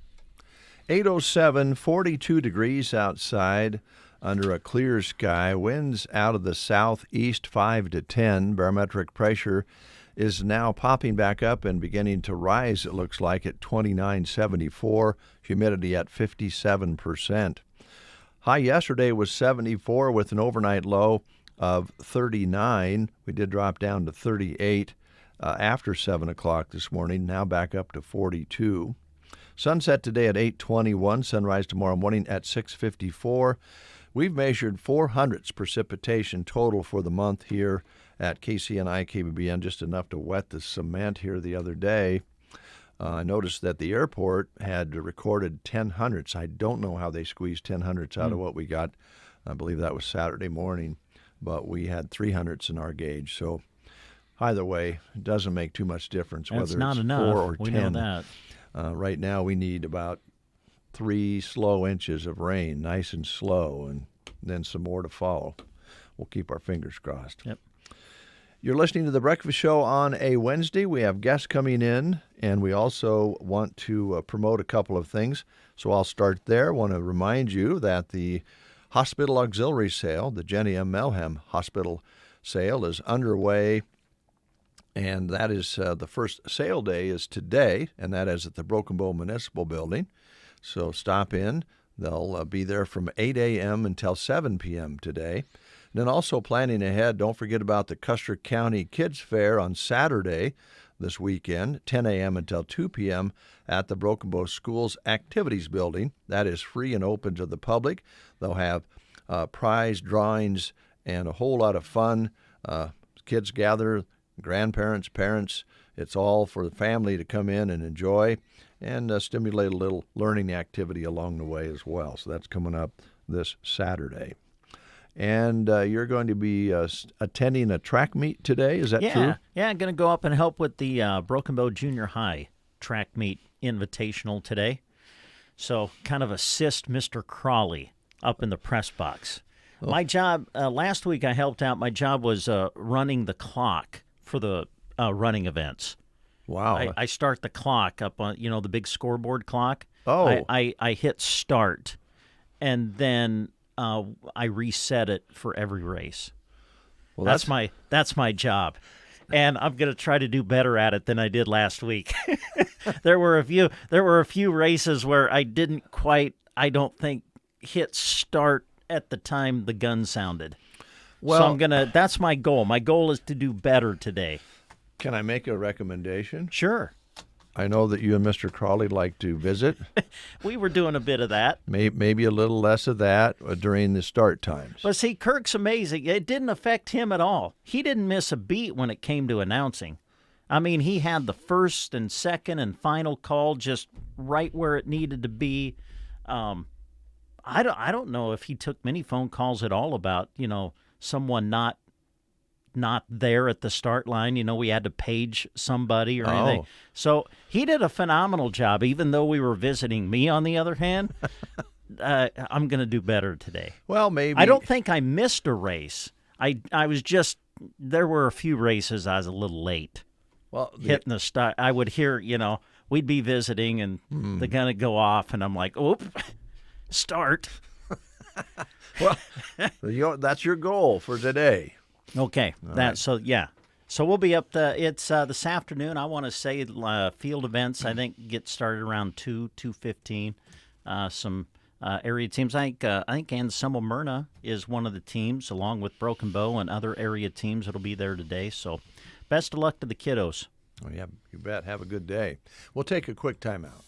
8:07, 42 degrees outside under a clear sky. Winds out of the southeast 5 to 10. Barometric pressure is now popping back up and beginning to rise, it looks like, at 29.74. Humidity at 57%. High yesterday was 74 with an overnight low of 39. We did drop down to 38 after 7 o'clock this morning, now back up to 42. Sunset today at 8:21, sunrise tomorrow morning at 6:54. We've measured 400s precipitation total for the month here at KCNI KBBN, just enough to wet the cement here the other day. I noticed that the airport had recorded 10 hundredths. I don't know how they squeezed 10 hundredths out of what we got. I believe that was Saturday morning, but we had 3 hundredths in our gauge. So either way, it doesn't make too much difference That's whether not it's enough. 4 or 10. We know that. Right now we need about 3 slow inches of rain, nice and slow, and then some more to follow. We'll keep our fingers crossed. Yep. You're listening to The Breakfast Show on a Wednesday. We have guests coming in, and we also want to promote a couple of things. So I'll start there. I want to remind you that the Hospital Auxiliary Sale, the Jenny M. Melham Hospital Sale, is underway. And that is the first sale day is today, and that is at the Broken Bow Municipal Building. So stop in. They'll be there from 8 a.m. until 7 p.m. today. And then also planning ahead, don't forget about the Custer County Kids Fair on Saturday this weekend, 10 a.m. until 2 p.m. at the Broken Bow Schools Activities Building. That is free and open to the public. They'll have prize drawings and a whole lot of fun. Kids gather, grandparents, parents, it's all for the family to come in and enjoy and stimulate a little learning activity along the way as well. So that's coming up this Saturday. And you're going to be attending a track meet today, is that true? Yeah, I'm going to go up and help with the Broken Bow Junior High track meet invitational today. So kind of assist Mr. Crawley up in the press box. Oh. My job, last week I helped out. My job was running the clock for the running events. Wow. I start the clock up on, the big scoreboard clock. Oh. I hit start, and then I reset it for every race. Well, that's my job. And I'm going to try to do better at it than I did last week. There were a few races where I didn't quite, I don't think, hit start at the time the gun sounded. Well, So that's my goal. My goal is to do better today. Can I make a recommendation? Sure. I know that you and Mr. Crawley like to visit. We were doing a bit of that. Maybe a little less of that during the start times. But see, Kirk's amazing. It didn't affect him at all. He didn't miss a beat when it came to announcing. I mean, he had the first and second and final call just right where it needed to be. I don't know if he took many phone calls at all about, someone not there at the start line. We had to page somebody or anything. So he did a phenomenal job, even though we were visiting. Me, on the other hand, I'm going to do better today. Well, maybe. I don't think I missed a race. I was just, there were a few races I was a little late. Well, hitting the start. I would hear, we'd be visiting and the gun would go off and I'm like, oop, start. Well, that's your goal for today. Okay. So we'll be up it's this afternoon. I want to say field events, I think, get started around 2:15. Some area teams. I think Anselmo Myrna is one of the teams, along with Broken Bow and other area teams that'll be there today. So best of luck to the kiddos. Oh, yeah, you bet. Have a good day. We'll take a quick timeout.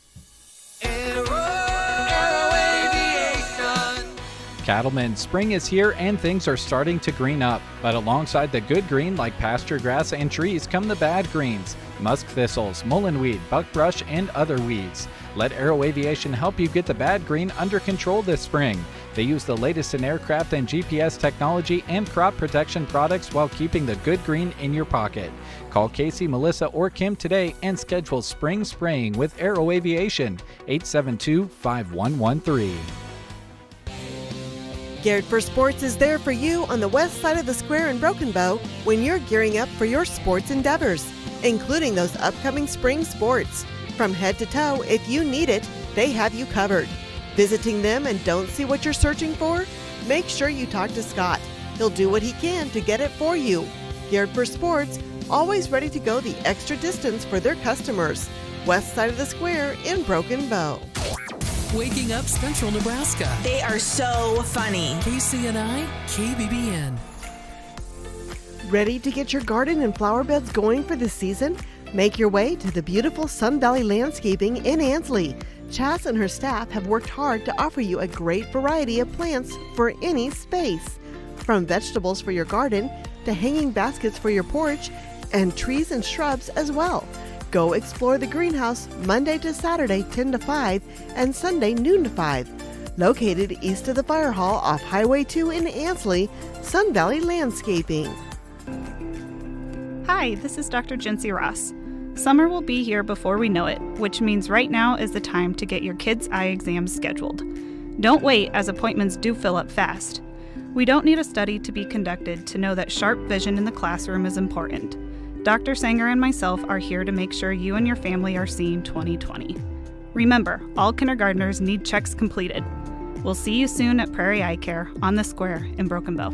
Cattlemen, spring is here and things are starting to green up. But alongside the good green like pasture grass and trees come the bad greens, musk thistles, mullenweed, buckbrush, and other weeds. Let Aero Aviation help you get the bad green under control this spring. They use the latest in aircraft and GPS technology and crop protection products while keeping the good green in your pocket. Call Casey, Melissa, or Kim today and schedule spring spraying with Aero Aviation, 872-5113. Geared for Sports is there for you on the west side of the square in Broken Bow when you're gearing up for your sports endeavors, including those upcoming spring sports. From head to toe, if you need it, they have you covered. Visiting them and don't see what you're searching for? Make sure you talk to Scott. He'll do what he can to get it for you. Geared for Sports, always ready to go the extra distance for their customers. West side of the square in Broken Bow. Waking up Central Nebraska. They are so funny. KCNI, KBBN. Ready to get your garden and flower beds going for the season? Make your way to the beautiful Sun Valley Landscaping in Ansley. Chas and her staff have worked hard to offer you a great variety of plants for any space. From vegetables for your garden to hanging baskets for your porch and trees and shrubs as well. Go explore the greenhouse Monday to Saturday 10 to 5 and Sunday noon to 5. Located east of the fire hall off Highway 2 in Ansley, Sun Valley Landscaping. Hi, this is Dr. Jency Ross. Summer will be here before we know it, which means right now is the time to get your kids' eye exams scheduled. Don't wait, as appointments do fill up fast. We don't need a study to be conducted to know that sharp vision in the classroom is important. Dr. Sanger and myself are here to make sure you and your family are seeing 20/20. Remember, all kindergartners need checks completed. We'll see you soon at Prairie Eye Care on the Square in Broken Bow.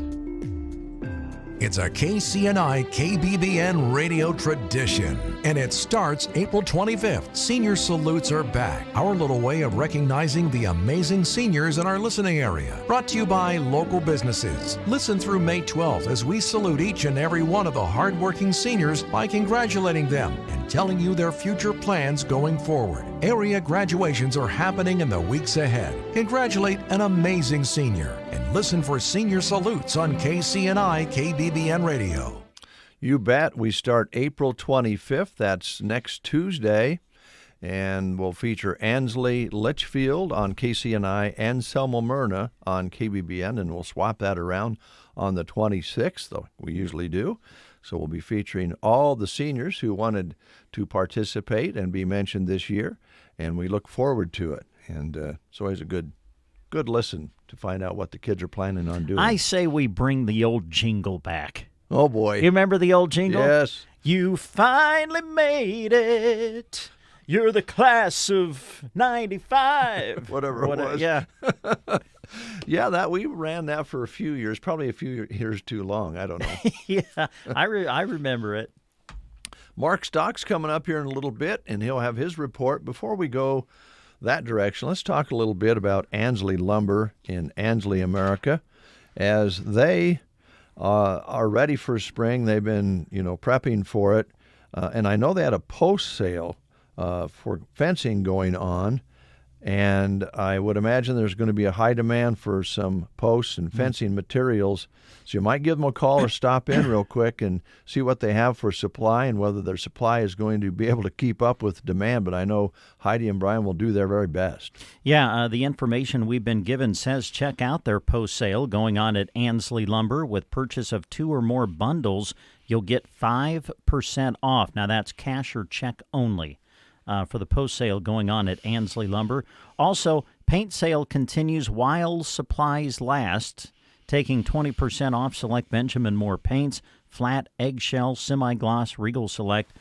It's a KCNI KBBN radio tradition, and it starts April 25th. Senior Salutes are back, our little way of recognizing the amazing seniors in our listening area. Brought to you by local businesses. Listen through May 12th as we salute each and every one of the hardworking seniors by congratulating them and telling you their future plans going forward. Area graduations are happening in the weeks ahead. Congratulate an amazing senior and listen for Senior Salutes on KCNI KBBN Radio. You bet. We start April 25th. That's next Tuesday. And we'll feature Ansley Litchfield on KCNI and Selma Myrna on KBBN. And we'll swap that around on the 26th, though we usually do. So we'll be featuring all the seniors who wanted to participate and be mentioned this year. And we look forward to it. And it's always a good listen to find out what the kids are planning on doing. I say we bring the old jingle back. Oh, boy. You remember the old jingle? Yes. You finally made it. You're the class of 95. Whatever it was. Yeah. Yeah, that we ran that for a few years, probably a few years too long. I don't know. Yeah, I remember it. Mark Stock's coming up here in a little bit, and he'll have his report. Before we go that direction, let's talk a little bit about Ansley Lumber in Ansley, America. As they are ready for spring, they've been, prepping for it. And I know they had a post sale for fencing going on. And I would imagine there's going to be a high demand for some posts and fencing materials. So you might give them a call or stop in real quick and see what they have for supply and whether their supply is going to be able to keep up with demand. But I know Heidi and Brian will do their very best. Yeah, the information we've been given says check out their post sale going on at Ansley Lumber. With purchase of 2 or more bundles, you'll get 5% off. Now that's cash or check only. For the post sale going on at Ansley Lumber. Also, paint sale continues while supplies last, taking 20% off select Benjamin Moore paints, flat, eggshell, semi-gloss, Regal Select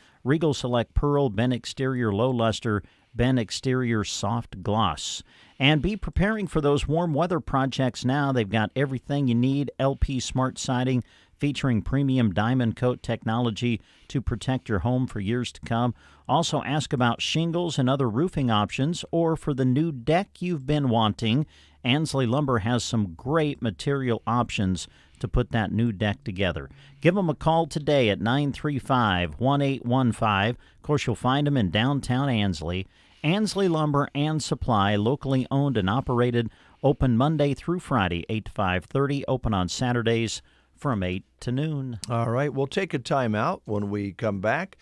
Pearl, Ben Exterior Low Luster, Ben Exterior Soft Gloss. And be preparing for those warm weather projects now. They've got everything you need. LP Smart Siding, featuring premium diamond coat technology to protect your home for years to come. Also ask about shingles and other roofing options, or for the new deck you've been wanting. Ansley Lumber has some great material options to put that new deck together. Give them a call today at 935-1815. Of course, you'll find them in downtown Ansley. Ansley Lumber and Supply, locally owned and operated, open Monday through Friday, 8 to 5:30, open on Saturdays from 8 to noon. All right, we'll take a time out. When we come back,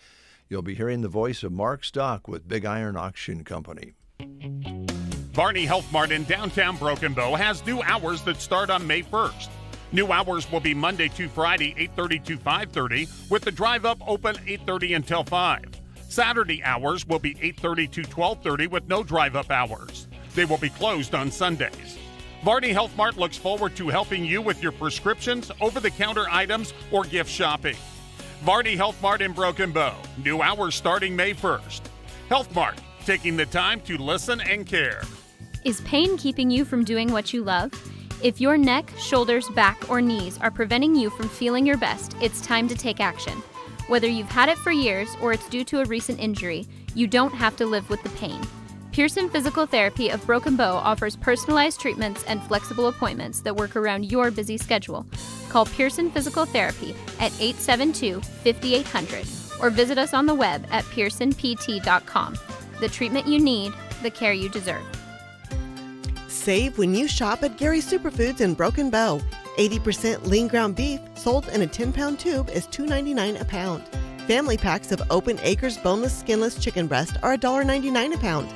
you'll be hearing the voice of Mark Stock with Big Iron Auction Company. Varney Health Mart in downtown Broken Bow has new hours that start on May 1st. New hours will be Monday to Friday, 8:30 to 5:30, with the drive-up open 8:30 until 5. Saturday hours will be 8:30 to 12:30 with no drive-up hours. They will be closed on Sundays. Varney Health Mart looks forward to helping you with your prescriptions, over-the-counter items, or gift shopping. Varney Health Mart in Broken Bow. New hours starting May 1st. Health Mart, taking the time to listen and care. Is pain keeping you from doing what you love? If your neck, shoulders, back, or knees are preventing you from feeling your best, it's time to take action. Whether you've had it for years or it's due to a recent injury, you don't have to live with the pain. Pearson Physical Therapy of Broken Bow offers personalized treatments and flexible appointments that work around your busy schedule. Call Pearson Physical Therapy at 872-5800 or visit us on the web at pearsonpt.com. The treatment you need, the care you deserve. Save when you shop at Gary's Superfoods in Broken Bow. 80% lean ground beef sold in a 10-pound tube is $2.99 a pound. Family packs of Open Acres boneless skinless chicken breast are $1.99 a pound.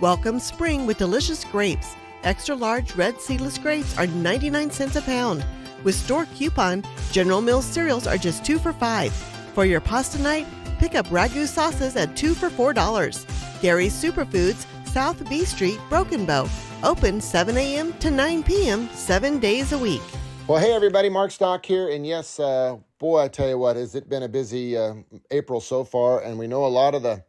Welcome spring with delicious grapes. Extra large red seedless grapes are 99 cents a pound. With store coupon, General Mills cereals are just 2 for $5. For your pasta night, pick up ragu sauces at 2 for $4. Gary's Superfoods, South B Street, Broken Bow. Open 7 a.m. to 9 p.m. 7 days a week. Well, hey, everybody, Mark Stock here. And yes, boy, I tell you what, has it been a busy April so far. And we know a lot of the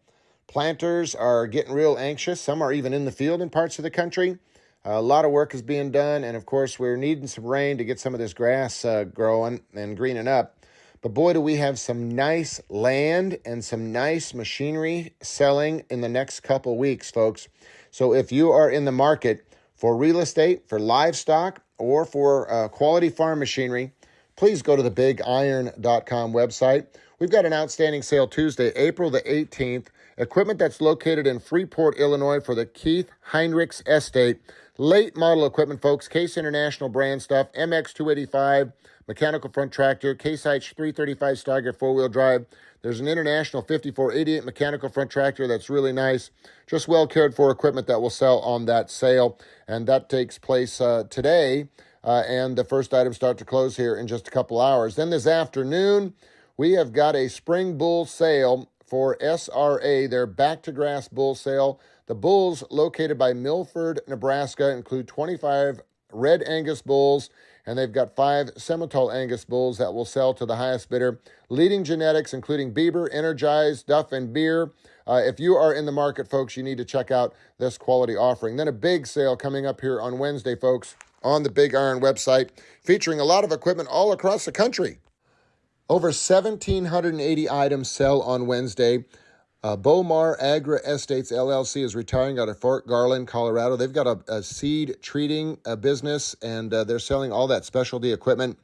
planters are getting real anxious. Some are even in the field in parts of the country. A lot of work is being done. And, of course, we're needing some rain to get some of this grass growing and greening up. But, boy, do we have some nice land and some nice machinery selling in the next couple weeks, folks. So if you are in the market for real estate, for livestock, or for quality farm machinery, please go to the BigIron.com website. We've got an outstanding sale Tuesday, April the 18th. Equipment that's located in Freeport, Illinois for the Keith Heinrichs Estate. Late model equipment, folks. Case International brand stuff. MX285, mechanical front tractor. Case IH 335 Steiger four-wheel drive. There's an International 5488 mechanical front tractor that's really nice. Just well cared for equipment that will sell on that sale. And that takes place today. And the first items start to close here in just a couple hours. Then this afternoon, we have got a spring bull sale for SRA, their back to grass bull sale. The bulls located by Milford, Nebraska include 25 red Angus bulls, and they've got 5 Semitole Angus bulls that will sell to the highest bidder. Leading genetics, including Bieber, Energize, Duff, and Beer. If you are in the market, folks, you need to check out this quality offering. Then a big sale coming up here on Wednesday, folks. on the Big Iron website, featuring a lot of equipment all across the country. Over 1,780 items sell on Wednesday. Bomar Agra Estates LLC is retiring out of Fort Garland, Colorado. They've got a seed treating business, and they're selling all that specialty equipment.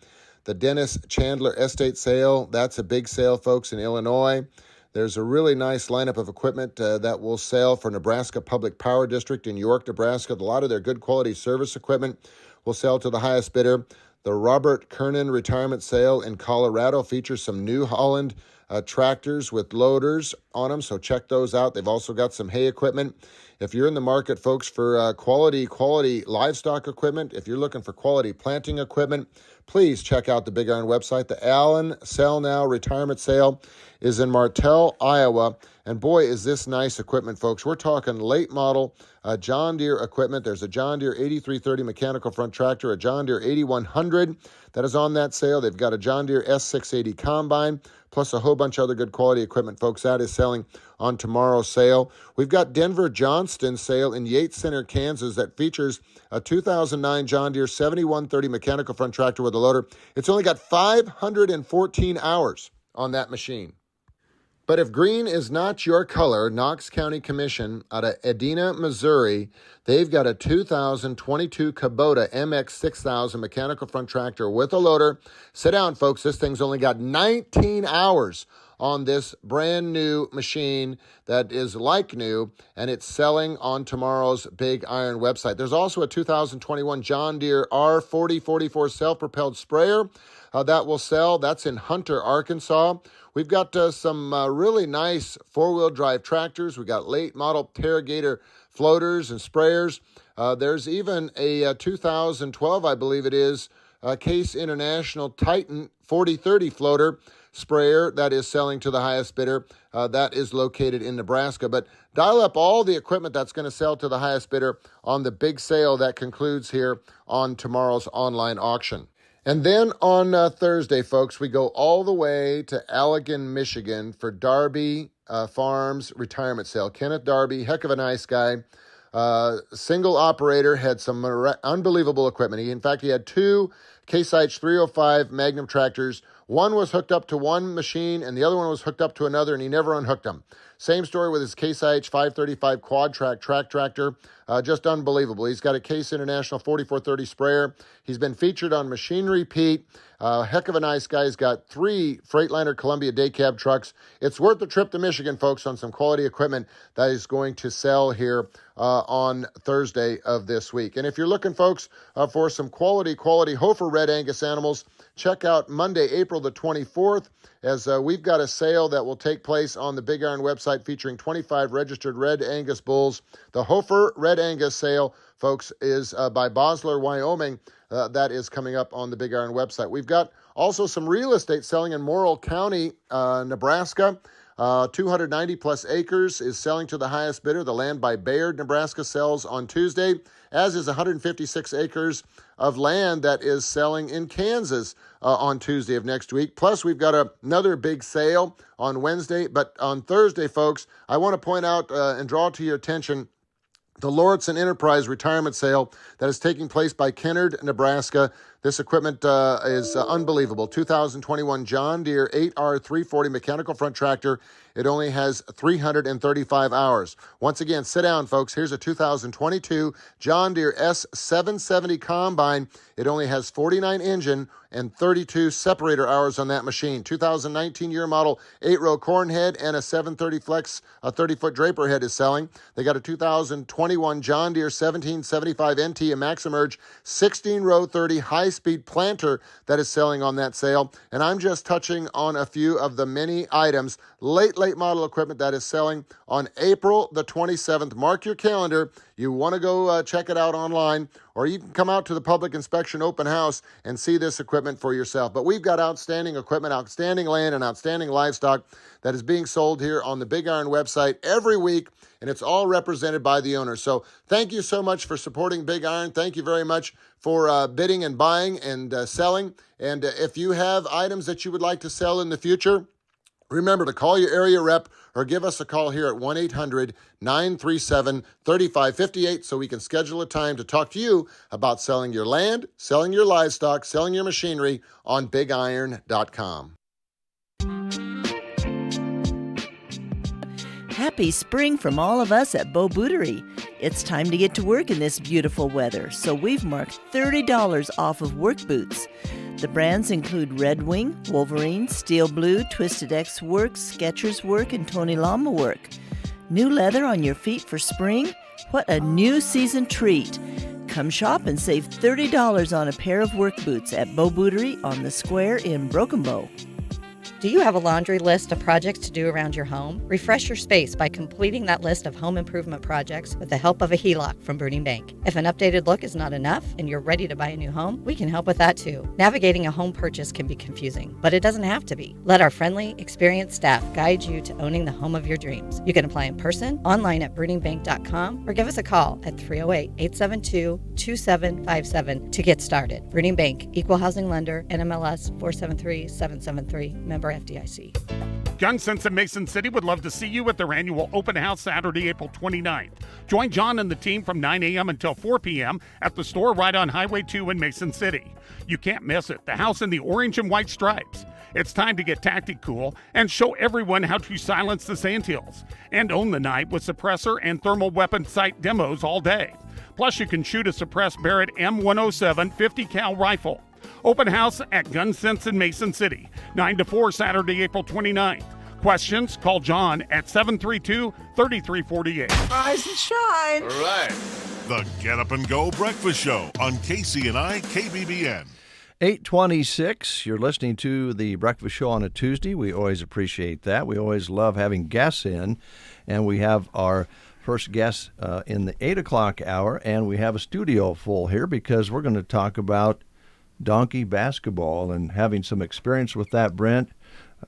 The Dennis Chandler Estate Sale, that's a big sale, folks, in Illinois. There's a really nice lineup of equipment that will sell for Nebraska Public Power District in York, Nebraska. A lot of their good quality service equipment will sell to the highest bidder. The Robert Kernan Retirement Sale in Colorado features some New Holland tractors with loaders on them, so check those out. They've also got some hay equipment. If you're in the market, folks, for quality livestock equipment, if you're looking for quality planting equipment, please check out the Big Iron website. The Allen Sell Now Retirement Sale is in Martell, Iowa. And boy, is this nice equipment, folks. We're talking late model John Deere equipment. There's a John Deere 8330 mechanical front tractor, a John Deere 8100 that is on that sale. They've got a John Deere S680 combine, plus a whole bunch of other good quality equipment, folks. That is selling on tomorrow's sale. We've got Denver Johnston sale in Yates Center, Kansas, that features a 2009 John Deere 7130 mechanical front tractor with a loader. It's only got 514 hours on that machine. But if green is not your color, Knox County Commission out of Edina, Missouri, they've got a 2022 Kubota MX 6000 mechanical front tractor with a loader. Sit down, folks. This thing's only got 19 hours on this brand new machine that is like new, and it's selling on tomorrow's Big Iron website. There's also a 2021 John Deere R4044 self-propelled sprayer that will sell. That's in Hunter, Arkansas. We've got some really nice four-wheel drive tractors. We've got late model Terragator floaters and sprayers. There's even a 2012, I believe it is, Case International Titan 4030 floater sprayer that is selling to the highest bidder. That is located in Nebraska. But dial up all the equipment that's going to sell to the highest bidder on the big sale that concludes here on tomorrow's online auction. And then on Thursday, folks, we go all the way to Allegan, Michigan for Darby Farms retirement sale. Kenneth Darby, heck of a nice guy. Single operator, had some unbelievable equipment. In fact, he had two Case IH 305 Magnum tractors. One was hooked up to one machine, and the other one was hooked up to another, and he never unhooked them. Same story with his Case IH 535 quad track tractor. Just unbelievable. He's got a Case International 4430 sprayer. He's been featured on Machinery Pete. Heck of a nice guy. He's got 3 Freightliner Columbia day cab trucks. It's worth the trip to Michigan, folks, on some quality equipment that is going to sell here on Thursday of this week. And if you're looking, folks, for some quality Hofer Red Angus animals, check out Monday, April the 24th, as we've got a sale that will take place on the Big Iron website featuring 25 registered Red Angus bulls. The Hofer Red Angus sale, folks, is by Bosler, Wyoming. That is coming up on the Big Iron website. We've got also some real estate selling in Morrill County, Nebraska. 290 plus acres is selling to the highest bidder. The land by Bayard, Nebraska sells on Tuesday, as is 156 acres of land that is selling in Kansas on Tuesday of next week. Plus, we've got another big sale on Wednesday. But on Thursday, folks, I want to point out and draw to your attention the Lauritsen Enterprise retirement sale that is taking place by Kennard, Nebraska. This equipment is unbelievable. 2021 John Deere 8R340 mechanical front tractor. It only has 335 hours. Once again, sit down, folks. Here's a 2022 John Deere S770 combine. It only has 49 engine and 32 separator hours on that machine. 2019 year model 8-row corn head and a 730 flex, a 30-foot draper head is selling. They got a 2021 John Deere 1775 NT, a Maximerge 16-row 30 high-speed planter that is selling on that sale. And I'm just touching on a few of the many items, late model equipment that is selling on April the 27th. Mark your calendar. You want to go check it out online, or you can come out to the public inspection open house and see this equipment for yourself. But we've got outstanding equipment, outstanding land, and outstanding livestock that is being sold here on the Big Iron website every week, and it's all represented by the owner. So thank you so much for supporting Big Iron. Thank you very much for bidding and buying and selling. And if you have items that you would like to sell in the future, Remember to call your area rep or give us a call here at 1-800-937-3558 so we can schedule a time to talk to you about selling your land, selling your livestock, selling your machinery on BigIron.com. Happy spring from all of us at Beau Bootery. It's time to get to work in this beautiful weather, so we've marked $30 off of work boots. The brands include Red Wing, Wolverine, Steel Blue, Twisted X Work, Skechers Work, and Tony Lama Work. New leather on your feet for spring? What a new season treat! Come shop and save $30 on a pair of work boots at Beau Bootery on the Square in Broken Bow. Do you have a laundry list of projects to do around your home? Refresh your space by completing that list of home improvement projects with the help of a HELOC from Bruning Bank. If an updated look is not enough and you're ready to buy a new home, we can help with that too. Navigating a home purchase can be confusing, but it doesn't have to be. Let our friendly, experienced staff guide you to owning the home of your dreams. You can apply in person, online at BruningBank.com, or give us a call at 308-872-2757 to get started. Bruning Bank, Equal Housing Lender, NMLS 473773, member FDIC. Gun Sense in Mason City would love to see you at their annual open house Saturday, April 29th. Join John and the team from 9 a.m. until 4 p.m. at the store right on Highway 2 in Mason City. You can't miss it. The house in the orange and white stripes. It's time to get tactical and show everyone how to silence the Sandhills and own the night with suppressor and thermal weapon sight demos all day. Plus, you can shoot a suppressed Barrett M107 50 cal rifle. Open house at Gun Sense in Mason City, 9 to 4 Saturday, April 29th. Questions? Call John at 732-3348. Rise and shine. All right. The Get Up and Go Breakfast Show on KCNI KBBN. 8:26. You're listening to the Breakfast Show on a Tuesday. We always appreciate that. We always love having guests in, and we have our first guest in the 8 o'clock hour, and we have a studio full here because we're going to talk about donkey basketball and having some experience with that, Brent.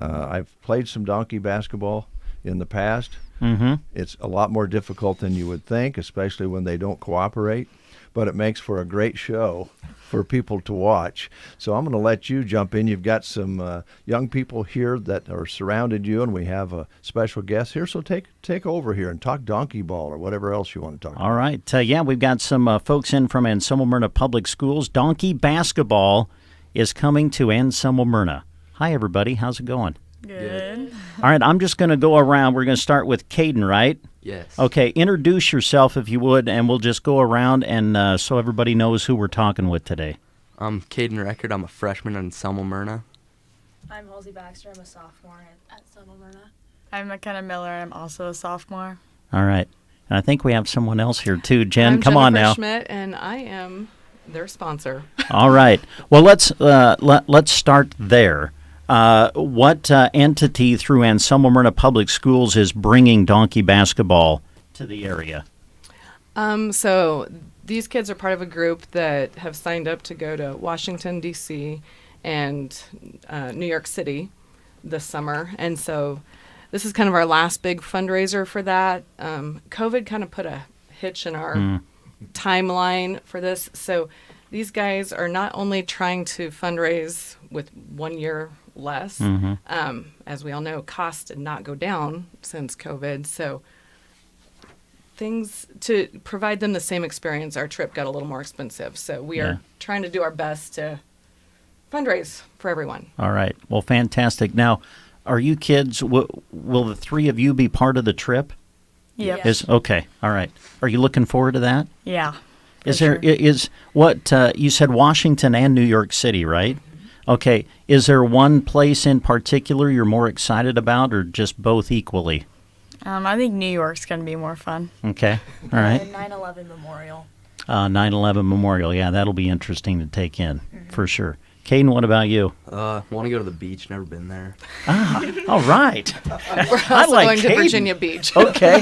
I've played some donkey basketball in the past. Mm-hmm. It's a lot more difficult than you would think, especially when they don't cooperate, but it makes for a great show for people to watch. So I'm going to let you jump in. You've got some young people here that are surrounded you, and we have a special guest here. So take over here and talk donkey ball or whatever else you want to talk about. All right. Yeah, we've got some folks in from Anselmo Myrna Public Schools. Donkey basketball is coming to Anselmo Myrna. Hi, everybody. How's it going? Good. All right, I'm just going to go around. We're going to start with Caden, right? Yes. Okay, introduce yourself if you would, and we'll just go around and so everybody knows who we're talking with today. I'm Caden Record. I'm a freshman at Anselmo Myrna. I'm Halsey Baxter. I'm a sophomore at Anselmo Myrna. I'm McKenna Miller. I'm also a sophomore. All right. And I think we have someone else here, too. Jen, I'm come Jennifer on now. Schmidt, and I am their sponsor. All right. Well, let's start there. What entity through Anselmo Myrna Public Schools is bringing donkey basketball to the area? So these kids are part of a group that have signed up to go to Washington, D.C. and New York City this summer. And so this is kind of our last big fundraiser for that. COVID kind of put a hitch in our timeline for this. So these guys are not only trying to fundraise with 1 year less, as we all know, costs did not go down since COVID. So things to provide them the same experience, our trip got a little more expensive. So we are trying to do our best to fundraise for everyone. All right. Well, fantastic. Now, are you kids, will the three of you be part of the trip? Yep. Okay. All right. Are you looking forward to that? Yeah. You said Washington and New York City, right? Okay. Is there one place in particular you're more excited about, or just both equally? I think New York's going to be more fun. Okay. All right. 9/11 Memorial. 9/11 Memorial. Yeah, that'll be interesting to take in for sure. Caden, what about you? Want to go to the beach. Never been there. All right. We're also going to Virginia Beach. Okay.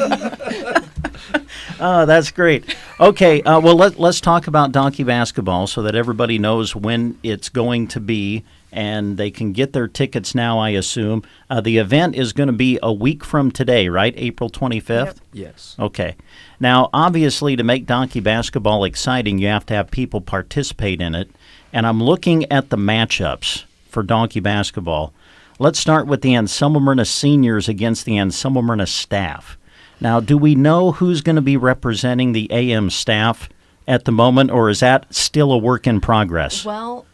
That's great. Okay, well, let's talk about donkey basketball so that everybody knows when it's going to be, and they can get their tickets now, I assume. The event is going to be a week from today, right? April 25th? Yep. Yes. Okay. Now, obviously, to make donkey basketball exciting, you have to have people participate in it. And I'm looking at the matchups for donkey basketball. let's start with the Anselmo Myrna seniors against the Anselmo Myrna staff. Now, do we know who's going to be representing the AM staff at the moment, or is that still a work in progress? Well,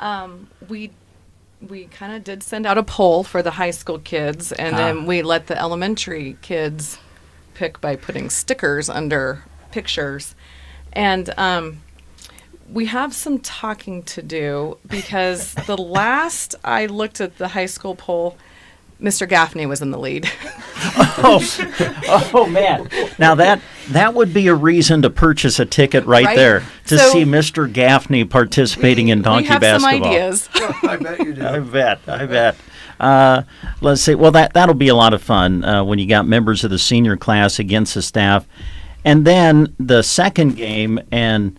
we kind of did send out a poll for the high school kids, and then we let the elementary kids pick by putting stickers under pictures. And we have some talking to do, because the last I looked at the high school poll, Mr. Gaffney was in the lead. Oh man! Now that would be a reason to purchase a ticket right there to see Mr. Gaffney participating in donkey basketball. We have some ideas. I bet you do. I bet. Let's see. Well, that'll be a lot of fun when you got members of the senior class against the staff, and then the second game. And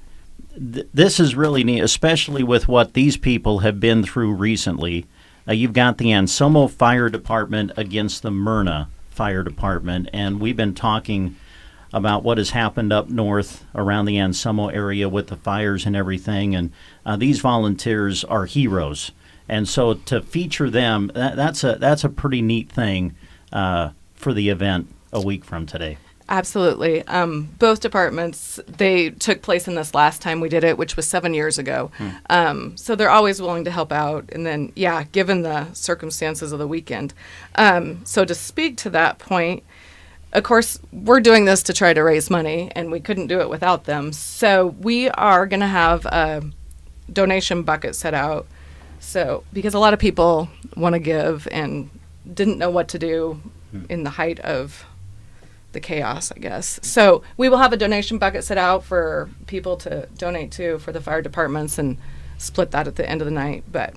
this is really neat, especially with what these people have been through recently. You've got the Anselmo Fire Department against the Myrna Fire Department, and we've been talking about what has happened up north around the Anselmo area with the fires and everything, and these volunteers are heroes. And so to feature them, that's a pretty neat thing for the event a week from today. Absolutely. Both departments, they took place in this last time we did it, which was 7 years ago. So they're always willing to help out. And then, given the circumstances of the weekend. So to speak to that point, of course, we're doing this to try to raise money, and we couldn't do it without them. So we are going to have a donation bucket set out. So because a lot of people want to give and didn't know what to do in the height of the chaos, I guess. So we will have a donation bucket set out for people to donate to for the fire departments and split that at the end of the night. But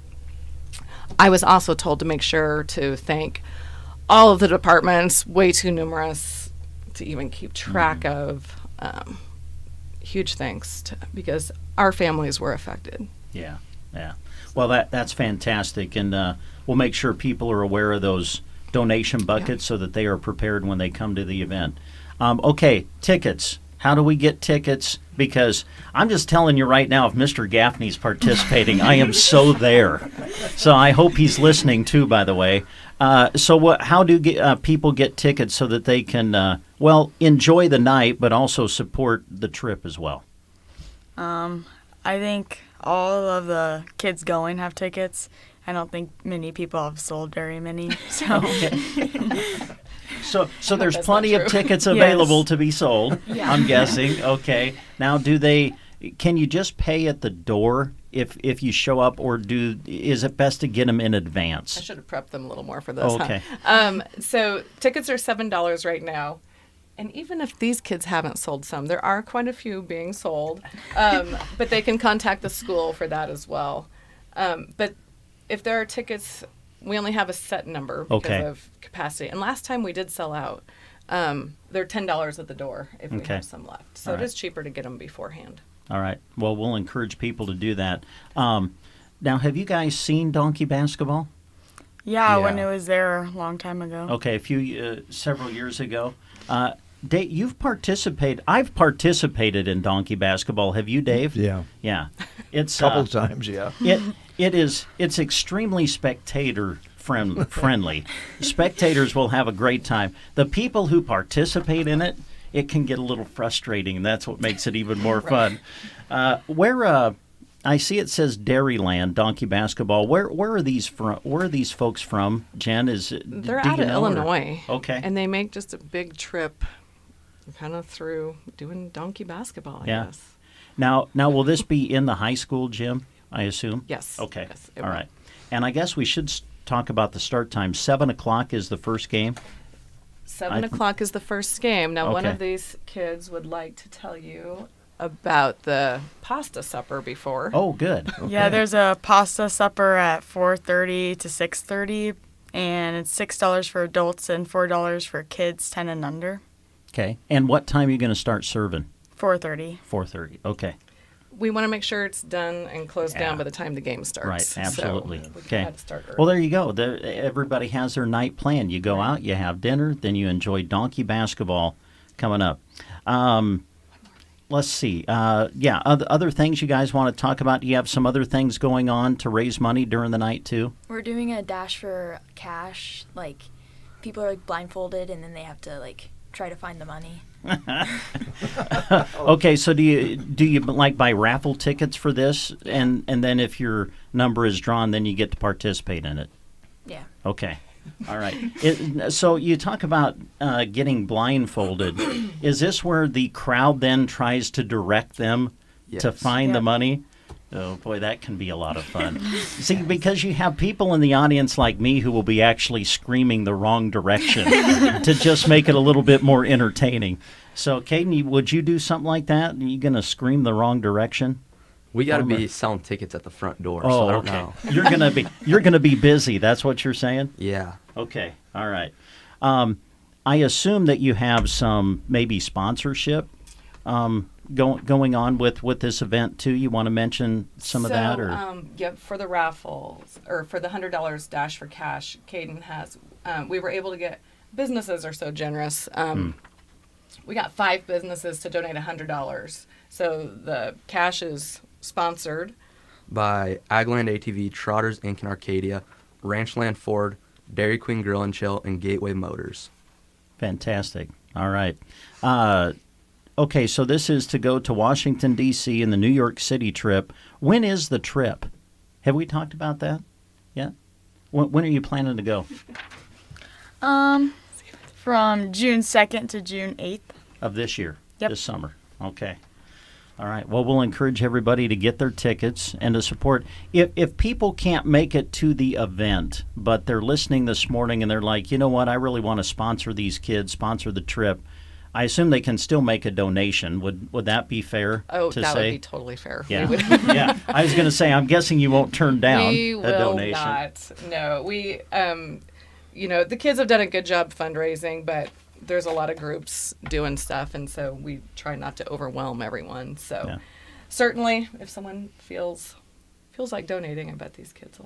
I was also told to make sure to thank all of the departments, way too numerous to even keep track of. Huge thanks because our families were affected. Yeah. Well, that's fantastic, and we'll make sure people are aware of those donation buckets so that they are prepared when they come to the event. Okay, tickets. How do we get tickets? Because I'm just telling you right now, if Mr. Gaffney's participating, I am so there. So I hope he's listening too, by the way. So how do people get tickets so that they can, enjoy the night, but also support the trip as well? I think all of the kids going have tickets. I don't think many people have sold very many. So, so there's plenty of tickets available to be sold. Yeah. I'm guessing. Okay. Now, can you just pay at the door if you show up, or is it best to get them in advance? I should have prepped them a little more for this. Okay. So tickets are $7 right now. And even if these kids haven't sold some, there are quite a few being sold. But they can contact the school for that as well. But if there are tickets, we only have a set number because of capacity. And last time we did sell out. They're $10 at the door if we have some left. So it is cheaper to get them beforehand. All right. Well, we'll encourage people to do that. Now, have you guys seen donkey basketball? Yeah, when it was there a long time ago. Okay, several years ago. Dave, you've participated. I've participated in donkey basketball. Have you, Dave? Yeah. Yeah. It's couple times, yeah. It's extremely spectator friendly. Spectators will have a great time. The people who participate in it, it can get a little frustrating, and that's what makes it even more fun. I see it says Dairyland Donkey Basketball. Where are these from? Where are these folks from? Jen, they're out of Illinois. Okay. And they make just a big trip, kind of through doing donkey basketball. I guess. Now, will this be in the high school gym? I assume. Yes. Okay. Yes, all right. And I guess we should talk about the start time. 7:00 is the first game. 7 o'clock is the first game. Now, one of these kids would like to tell you about the pasta supper before. Oh, good. Okay. Yeah, there's a pasta supper at 4:30 to 6:30, and it's $6 for adults and $4 for kids 10 and under. Okay. And what time are you going to start serving? 4:30. 4:30. Okay. We want to make sure it's done and closed down by the time the game starts. Right, absolutely. So okay. had to start early. Well, there you go. Everybody has their night planned. You go out, you have dinner, then you enjoy donkey basketball coming up. let's see. Other things you guys want to talk about? Do you have some other things going on to raise money during the night too? We're doing a dash for cash. Like, people are like blindfolded, and then they have to like try to find the money. Okay, so do you like buy raffle tickets for this, and then if your number is drawn, then you get to participate in it? Yeah. Okay. All right. So you talk about getting blindfolded. Is this where the crowd then tries to direct them to find the money? Oh, boy, that can be a lot of fun. See, because you have people in the audience like me who will be actually screaming the wrong direction to just make it a little bit more entertaining. So, Caden, would you do something like that? Are you going to scream the wrong direction? We got to be selling tickets at the front door. Oh, so I don't okay. know. You're gonna be busy. That's what you're saying? Yeah. Okay. All right. I assume that you have some maybe sponsorship going on with this event too. You want to mention some of that, or for the raffles or for the $100 dash for cash, Caden has. We were able to get, businesses are so generous. We got 5 businesses to donate $100. So the cash is sponsored by Agland ATV, Trotters Inc. in Arcadia, Ranchland Ford, Dairy Queen Grill and Chill, and Gateway Motors. Fantastic. All right. Okay, so this is to go to Washington, D.C. and the New York City trip. When is the trip? Have we talked about that yet? When are you planning to go? From June 2nd to June 8th. Of this year? Yep. This summer. Okay. All right. Well, we'll encourage everybody to get their tickets and to support. If people can't make it to the event, but they're listening this morning and they're like, you know what, I really want to sponsor these kids, sponsor the trip, I assume they can still make a donation. Would that be fair to say? That would be totally fair. Yeah. Yeah. I was going to say, I'm guessing you won't turn down we a will donation. Not. No. We, the kids have done a good job fundraising, but there's a lot of groups doing stuff, and so we try not to overwhelm everyone. So certainly if someone feels like donating, I bet these kids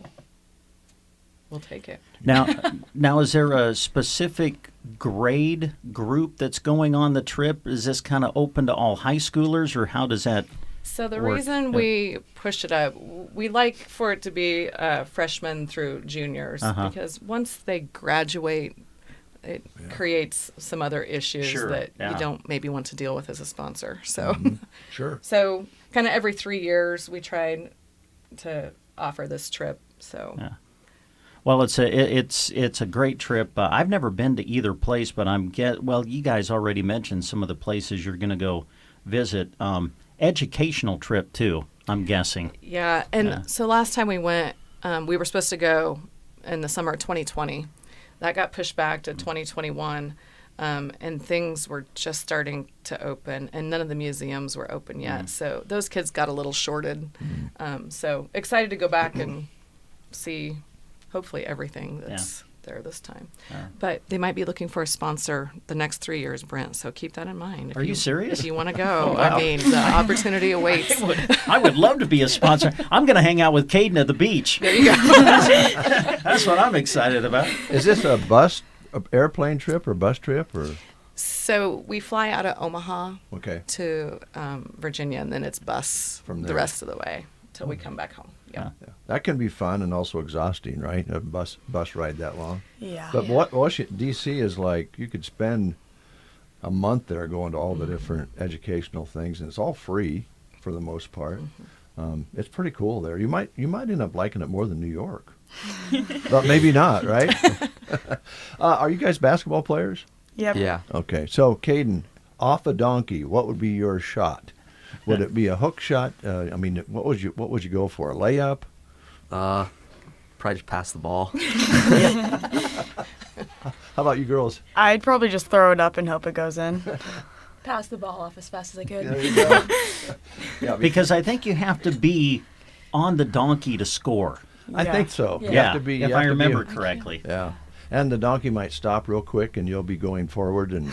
will take it. Now is there a specific grade group that's going on the trip? Is this kind of open to all high schoolers, or how does that So the work? reason we pushed it up, we like for it to be freshmen through juniors, because once they graduate, it creates some other issues that you don't maybe want to deal with as a sponsor. So, Sure. So kind of every 3 years we tried to offer this trip. So, Well, it's a great trip. I've never been to either place, but you guys already mentioned some of the places you're going to go visit. Educational trip too, I'm guessing. Yeah, and so last time we went, we were supposed to go in the summer of 2020. That got pushed back to 2021, and things were just starting to open, and none of the museums were open yet. So those kids got a little shorted. So excited to go back and see, hopefully, everything that's there this time. But they might be looking for a sponsor the next 3 years, Brent, so keep that in mind. Are you serious? If you want to go. Oh, wow. I mean, the opportunity awaits. I would love to be a sponsor. I'm going to hang out with Caden at the beach. There you go. That's what I'm excited about. Is this a airplane trip or bus trip or? So we fly out of Omaha to Virginia, and then it's bus from there the rest of the way till we come back home. Yeah. That can be fun and also exhausting, right? A bus ride that long. Yeah. But what Washington D.C. is like, you could spend a month there going to all the different educational things, and it's all free for the most part. It's pretty cool there. You might end up liking it more than New York, but maybe not, right? Are you guys basketball players? Yep. Yeah. Okay, so Caden, off a donkey, what would be your shot? Would it be a hook shot? What would you go for? A layup? Probably just pass the ball. How about you girls? I'd probably just throw it up and hope it goes in. Pass the ball off as fast as I could. There you go. Because I think you have to be on the donkey to score. I think so. Yeah. You have to be, if I remember correctly. Yeah. And the donkey might stop real quick, and you'll be going forward and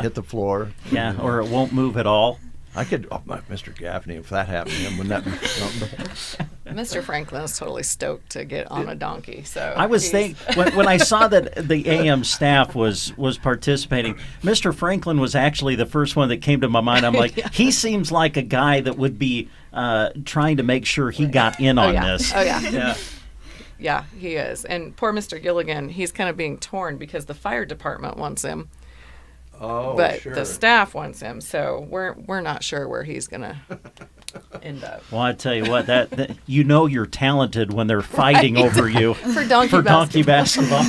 hit the floor. Yeah, or it won't move at all. I could, Mr. Gaffney, if that happened to him, wouldn't that be something? Mr. Franklin is totally stoked to get on a donkey. So I was thinking when I saw that the AM staff was participating, Mr. Franklin was actually the first one that came to my mind. I'm like, he seems like a guy that would be trying to make sure he got in on this. Oh yeah. Yeah. Yeah, he is. And poor Mr. Gilligan, he's kind of being torn because the fire department wants him. Oh, but sure. the staff wants him, so we're not sure where he's gonna end up. Well, I tell you what, that you know you're talented when they're fighting over you for donkey basketball.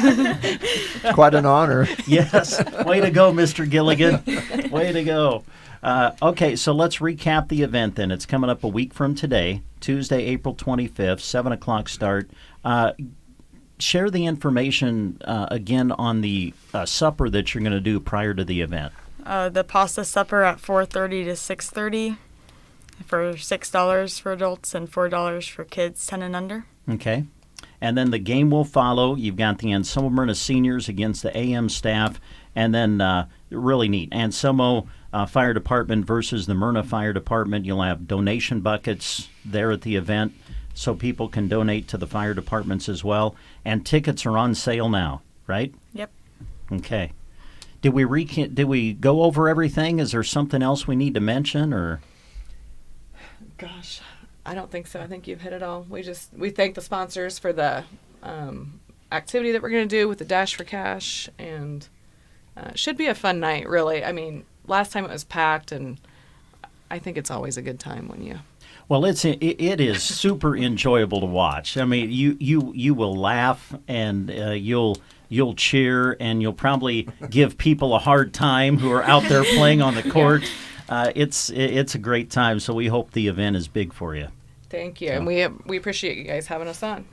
Quite an honor. Yes, way to go, Mr. Gilligan. Way to go. Okay, so let's recap the event then. It's coming up a week from today, Tuesday, April 25th, 7 o'clock start. Share the information again on the supper that you're going to do prior to the event. The pasta supper at 4:30 to 6:30 for $6 for adults and $4 for kids 10 and under. Okay. And then the game will follow. You've got the Anselmo Myrna seniors against the AM staff. And then really neat, Anselmo Fire Department versus the Myrna Fire Department. You'll have donation buckets there at the event so people can donate to the fire departments as well. And tickets are on sale now, right? Yep. Okay. Did we go over everything? Is there something else we need to mention, or? Gosh, I don't think so. I think you've hit it all. We thank the sponsors for the activity that we're going to do with the Dash for Cash, and it should be a fun night, really. I mean, last time it was packed, and I think it's always a good time when you. Well, it is super enjoyable to watch. I mean, you will laugh and you'll cheer, and you'll probably give people a hard time who are out there playing on the court. Yeah. It's a great time. So we hope the event is big for you. Thank you, So. and we appreciate you guys having us on.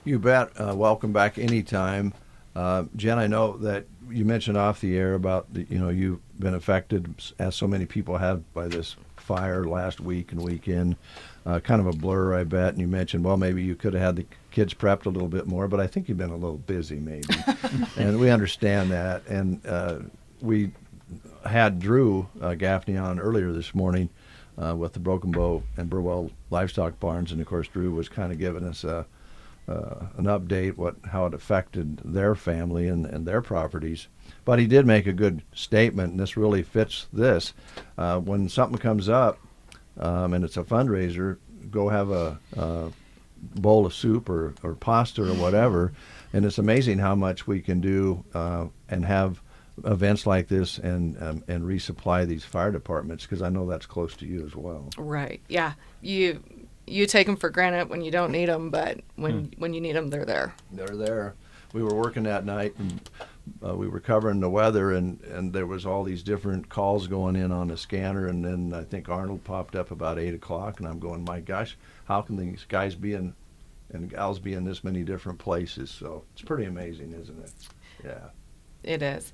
You bet. Welcome back anytime. Jen, I know that you mentioned off the air about you've been affected, as so many people have, by this fire last week and weekend. Kind of a blur, I bet. And you mentioned, well, maybe you could have had the kids prepped a little bit more, but I think you've been a little busy, maybe. And we understand that. And we had Drew Gaffney on earlier this morning with the Broken Bow and Burwell Livestock Barns, and of course Drew was kind of giving us an update how it affected their family and their properties. But he did make a good statement, and this really fits this. When something comes up and it's a fundraiser, go have a bowl of soup or pasta or whatever. And it's amazing how much we can do and have events like this and resupply these fire departments, because I know that's close to you as well. Right. Yeah. You take them for granted when you don't need them, but when you need them, they're there. They're there. We were working that night, and we were covering the weather, and there was all these different calls going in on the scanner, and then I think Arnold popped up about 8 o'clock, and I'm going, my gosh, how can these guys be in and gals be in this many different places? So it's pretty amazing, isn't it? Yeah. It is.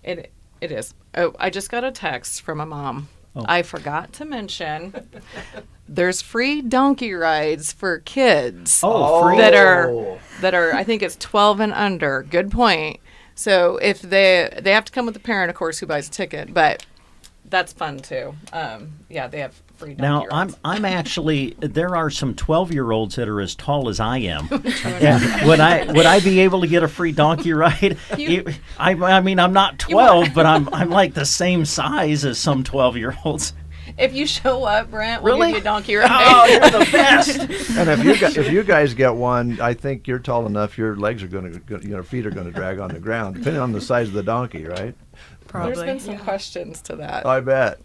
It is. Oh, I just got a text from a mom. Oh. I forgot to mention there's free donkey rides for kids. Free that are I think it's 12 and under. Good point. So if they have to come with a parent, of course, who buys a ticket, but that's fun too. Yeah, they have free donkey Now, rides. I'm actually, there are some 12-year-olds that are as tall as I am. Yeah. Would I be able to get a free donkey ride? I mean, I'm not 12, but I'm like the same size as some 12-year-olds. If you show up, Brent, we'll Really? give you a donkey ride. Oh, you're the best. And if you guys get one, I think you're tall enough. Your legs are going to, your feet are going to drag on the ground, depending on the size of the donkey, right? Probably. There's been some questions to that. I bet.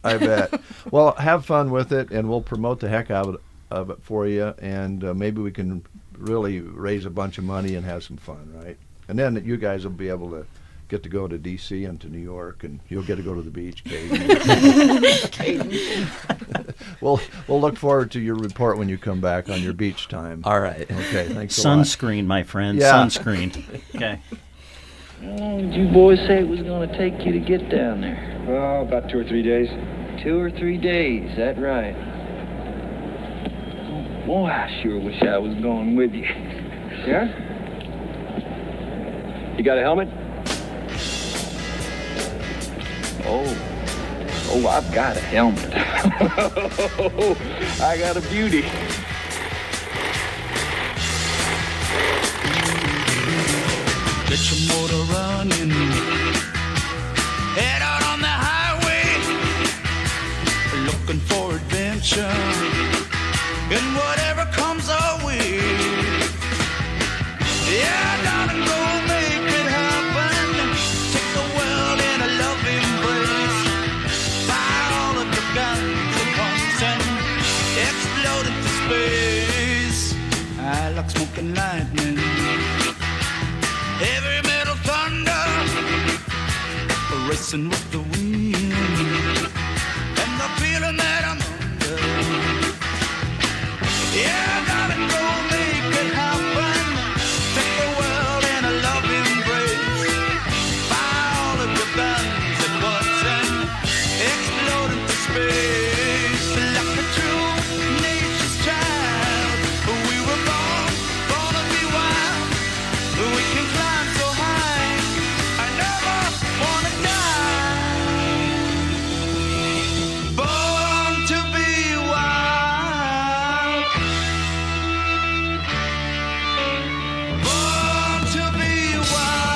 Well, have fun with it, and we'll promote the heck out of it for you, and maybe we can really raise a bunch of money and have some fun, right? And then you guys will be able to get to go to D.C. and to New York, and you'll get to go to the beach, Caden. We'll look forward to your report when you come back on your beach time. All right. Okay, thanks a lot. Sunscreen, my friend. Yeah. Sunscreen. Okay. How long did you boys say it was going to take you to get down there? Oh, about 2 or 3 days. 2 or 3 days, that right. Boy, I sure wish I was going with you. Yeah? You got a helmet? Oh, I've got a helmet. I got a beauty. Get your motor running. Head out on the highway, looking for adventure. And whatever comes our way. Yeah, darling, go make it happen. Take the world in a love embrace. Fire all of your guns at once and explode into space. I like smoking lightning, heavy metal thunder, racing with the wind, and the feeling that I'm under. Yeah, darling, go make it happen. Take the world in a love embrace. Fire all of your guns at once and explode into space. Like a true nature's child, we were born to be wild. We can climb so high, I never wanna die. Born to be wild. Born to be wild.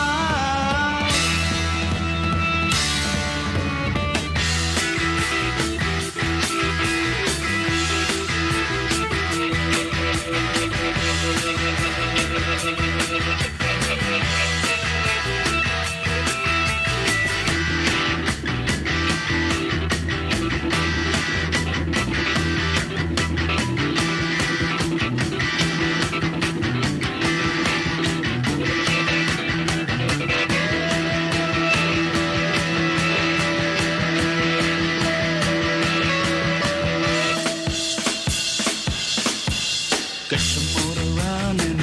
Get your motor running.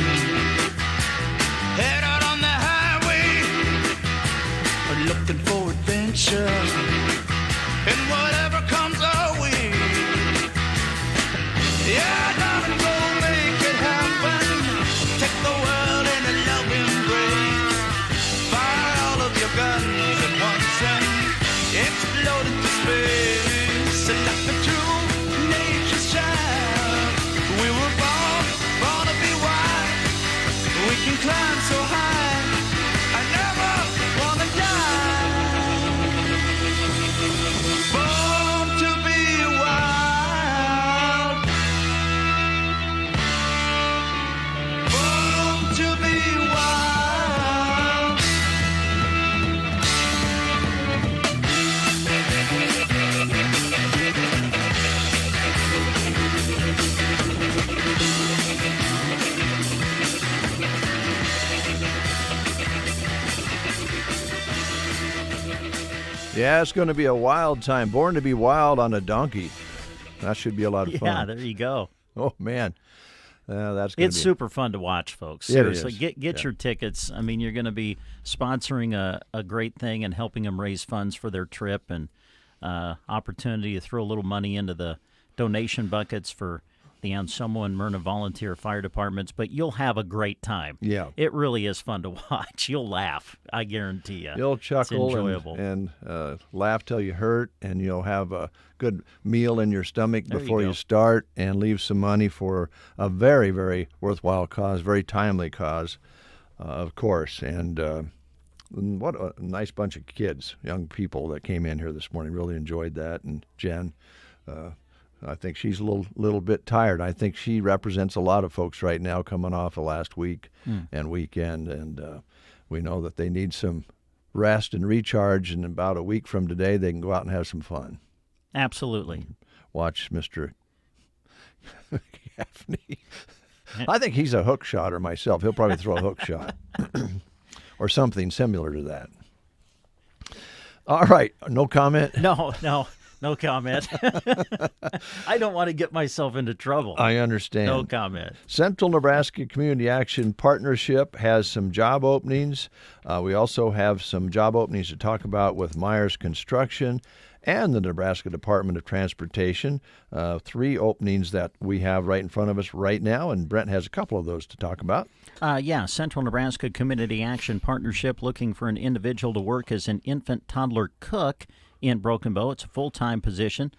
Head out on the highway, looking for adventure. And whatever comes our way. Yeah, darling, go make it happen. Take the world in a love embrace. Fire all of your guns at once and explode into space. Like a true nature's child, we were born to be wild. We can climb so high, I never wanna die. Born to be wild. Born to be wild. Yeah, it's going to be a wild time. Born to be wild on a donkey. That should be a lot of fun. Yeah, there you go. Oh, man. That's gonna It's be super fun to watch, folks. It Seriously, is. get Yeah. your tickets. I mean, you're going to be sponsoring a great thing and helping them raise funds for their trip, and opportunity to throw a little money into the donation buckets for the Anselmo and Myrna Volunteer Fire Departments. But you'll have a great time. Yeah. It really is fun to watch. You'll laugh, I guarantee you. You'll chuckle It's enjoyable. and laugh till you hurt, and you'll have a good meal in your stomach There you before go. you start, and leave some money for a very, very worthwhile cause, very timely cause, of course. And what a nice bunch of kids, young people that came in here this morning. Really enjoyed that. And Jen, I think she's a little bit tired. I think she represents a lot of folks right now coming off of last week and weekend, and we know that they need some rest and recharge, and about a week from today they can go out and have some fun. Absolutely. Watch Mr. Gaffney. I think he's a hook shotter myself. He'll probably throw a hook shot or something similar to that. All right, no comment? No comment. I don't want to get myself into trouble. I understand. No comment. Central Nebraska Community Action Partnership has some job openings. We also have some job openings to talk about with Myers Construction and the Nebraska Department of Transportation. 3 openings that we have right in front of us right now, and Brent has a couple of those to talk about. Central Nebraska Community Action Partnership looking for an individual to work as an infant toddler cook in Broken Bow. It's a full-time position.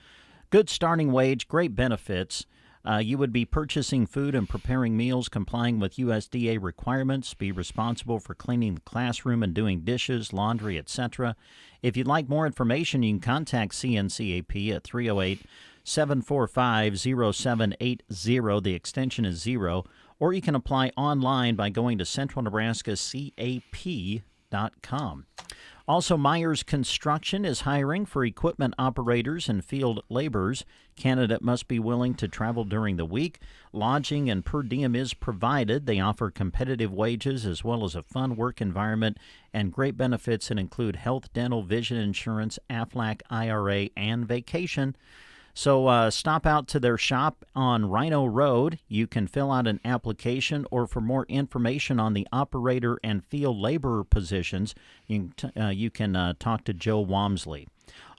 Good starting wage, great benefits. You would be purchasing food and preparing meals, complying with USDA requirements, be responsible for cleaning the classroom and doing dishes, laundry, etc. If you'd like more information, you can contact CNCAP at 308-745-0780. The extension is 0. Or you can apply online by going to centralnebraskacap.com. Also, Myers Construction is hiring for equipment operators and field laborers. Candidate must be willing to travel during the week. Lodging and per diem is provided. They offer competitive wages as well as a fun work environment and great benefits that include health, dental, vision insurance, Aflac, IRA, and vacation. So stop out to their shop on Rhino Road. You can fill out an application, or for more information on the operator and field laborer positions, you can talk to Joe Walmsley.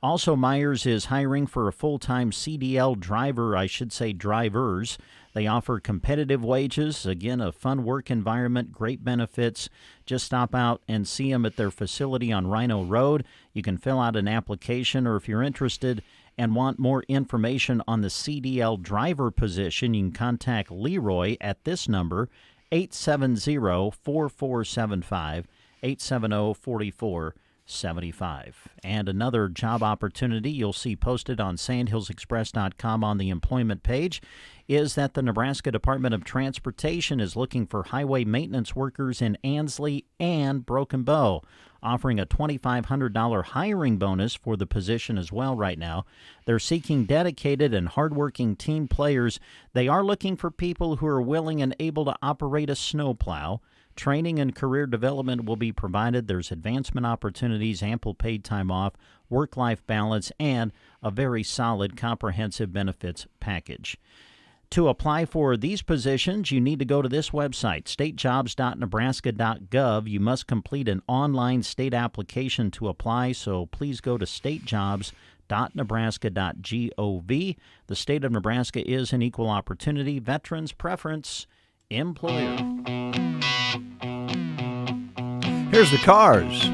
Also, Myers is hiring for a full-time CDL driver, I should say drivers. They offer competitive wages, again, a fun work environment, great benefits. Just stop out and see them at their facility on Rhino Road. You can fill out an application, or if you're interested and want more information on the CDL driver position, you can contact Leroy at this number, 870-4475, 870-4475. And another job opportunity you'll see posted on sandhillsexpress.com on the employment page is that the Nebraska Department of Transportation is looking for highway maintenance workers in Ansley and Broken Bow, offering a $2,500 hiring bonus for the position as well right now. They're seeking dedicated and hardworking team players. They are looking for people who are willing and able to operate a snowplow. Training and career development will be provided. There's advancement opportunities, ample paid time off, work-life balance, and a very solid comprehensive benefits package. To apply for these positions, you need to go to this website, statejobs.nebraska.gov. You must complete an online state application to apply, so please go to statejobs.nebraska.gov. The state of Nebraska is an equal opportunity, veterans preference employer. Here's the Cars.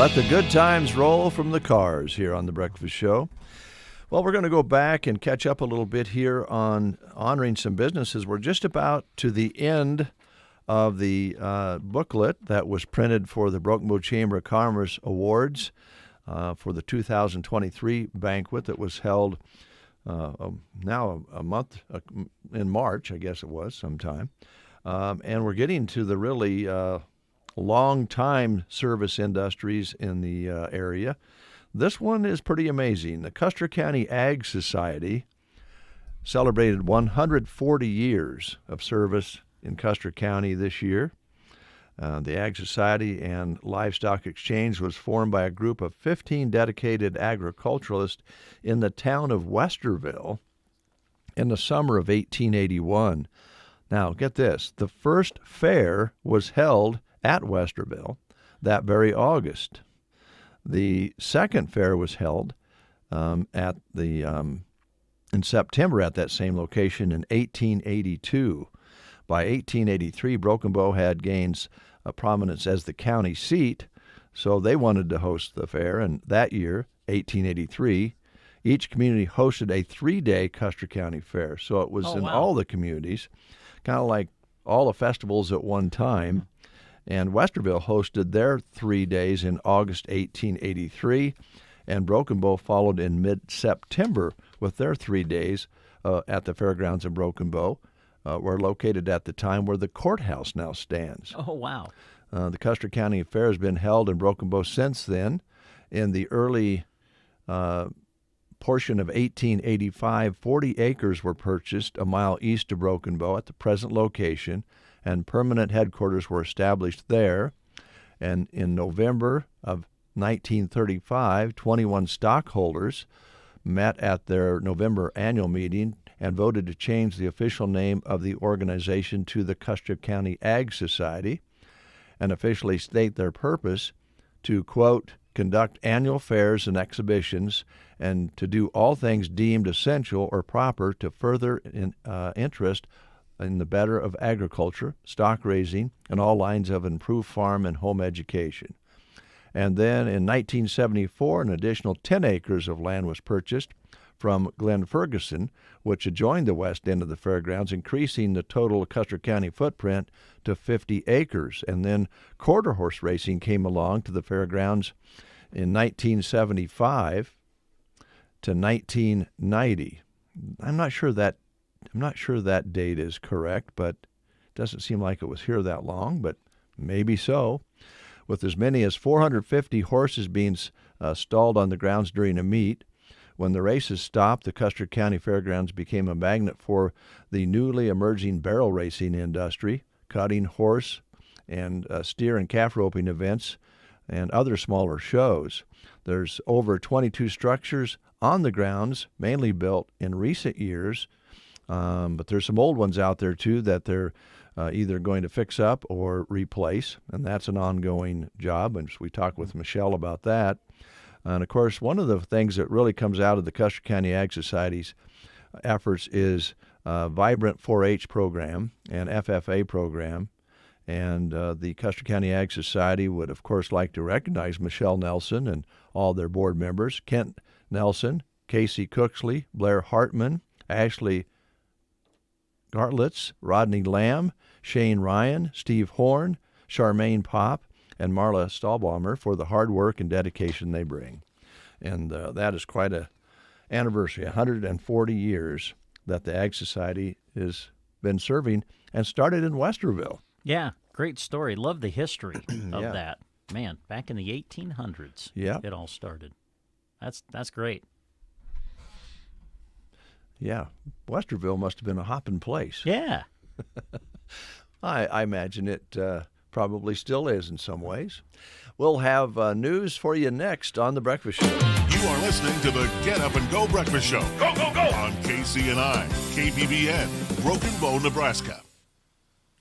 Let the good times roll from the cars here on The Breakfast Show. Well, we're going to go back and catch up a little bit here on honoring some businesses. We're just about to the end of the booklet that was printed for the Broken Bow Chamber of Commerce Awards for the 2023 banquet that was held now a month in March, I guess it was sometime. And we're getting to the really long-time service industries in the area. This one is pretty amazing. The Custer County Ag Society celebrated 140 years of service in Custer County this year. The Ag Society and Livestock Exchange was formed by a group of 15 dedicated agriculturalists in the town of Westerville in the summer of 1881. Now, get this. The first fair was held at Westerville that very August. The second fair was held in September at that same location in 1882. By 1883, Broken Bow had gained prominence as the county seat, so they wanted to host the fair. And that year, 1883, each community hosted a 3-day Custer County fair. So it was all the communities, kind of like all the festivals at one time. And Westerville hosted their 3 days in August 1883, and Broken Bow followed in mid-September with their 3 days at the fairgrounds of Broken Bow, were located at the time where the courthouse now stands. Oh, wow. The Custer County Fair has been held in Broken Bow since then. In the early portion of 1885, 40 acres were purchased a mile east of Broken Bow at the present location, and permanent headquarters were established there. And in November of 1935, 21 stockholders met at their November annual meeting and voted to change the official name of the organization to the Custer County Ag Society and officially state their purpose to, quote, conduct annual fairs and exhibitions and to do all things deemed essential or proper to further interest in the better of agriculture, stock raising, and all lines of improved farm and home education. And then in 1974, an additional 10 acres of land was purchased from Glenn Ferguson, which adjoined the west end of the fairgrounds, increasing the total Custer County footprint to 50 acres. And then quarter horse racing came along to the fairgrounds in 1975 to 1990. I'm not sure that date is correct, but it doesn't seem like it was here that long, but maybe so. With as many as 450 horses being stalled on the grounds during a meet. When the races stopped, the Custer County Fairgrounds became a magnet for the newly emerging barrel racing industry, cutting, horse and steer and calf roping events, and other smaller shows. There's over 22 structures on the grounds, mainly built in recent years, but there's some old ones out there too that they're either going to fix up or replace, and that's an ongoing job, and we talked with Michelle about that. And of course, one of the things that really comes out of the Custer County Ag Society's efforts is a vibrant 4-H program and FFA program. And the Custer County Ag Society would, of course, like to recognize Michelle Nelson and all their board members, Kent Nelson, Casey Cooksley, Blair Hartman, Ashley Gartlitz, Rodney Lamb, Shane Ryan, Steve Horn, Charmaine Pop, and Marla Stahlbaumer for the hard work and dedication they bring. And that is quite an anniversary, 140 years that the Ag Society has been serving and started in Westerville. Yeah, great story. Love the history of that. Man, back in the 1800s, it all started. That's great. Yeah, Westerville must have been a hopping place. Yeah. I imagine it probably still is in some ways. We'll have news for you next on The Breakfast Show. You are listening to the Get Up and Go Breakfast Show. Go, go, go! On KCNI, KBBN, Broken Bow, Nebraska.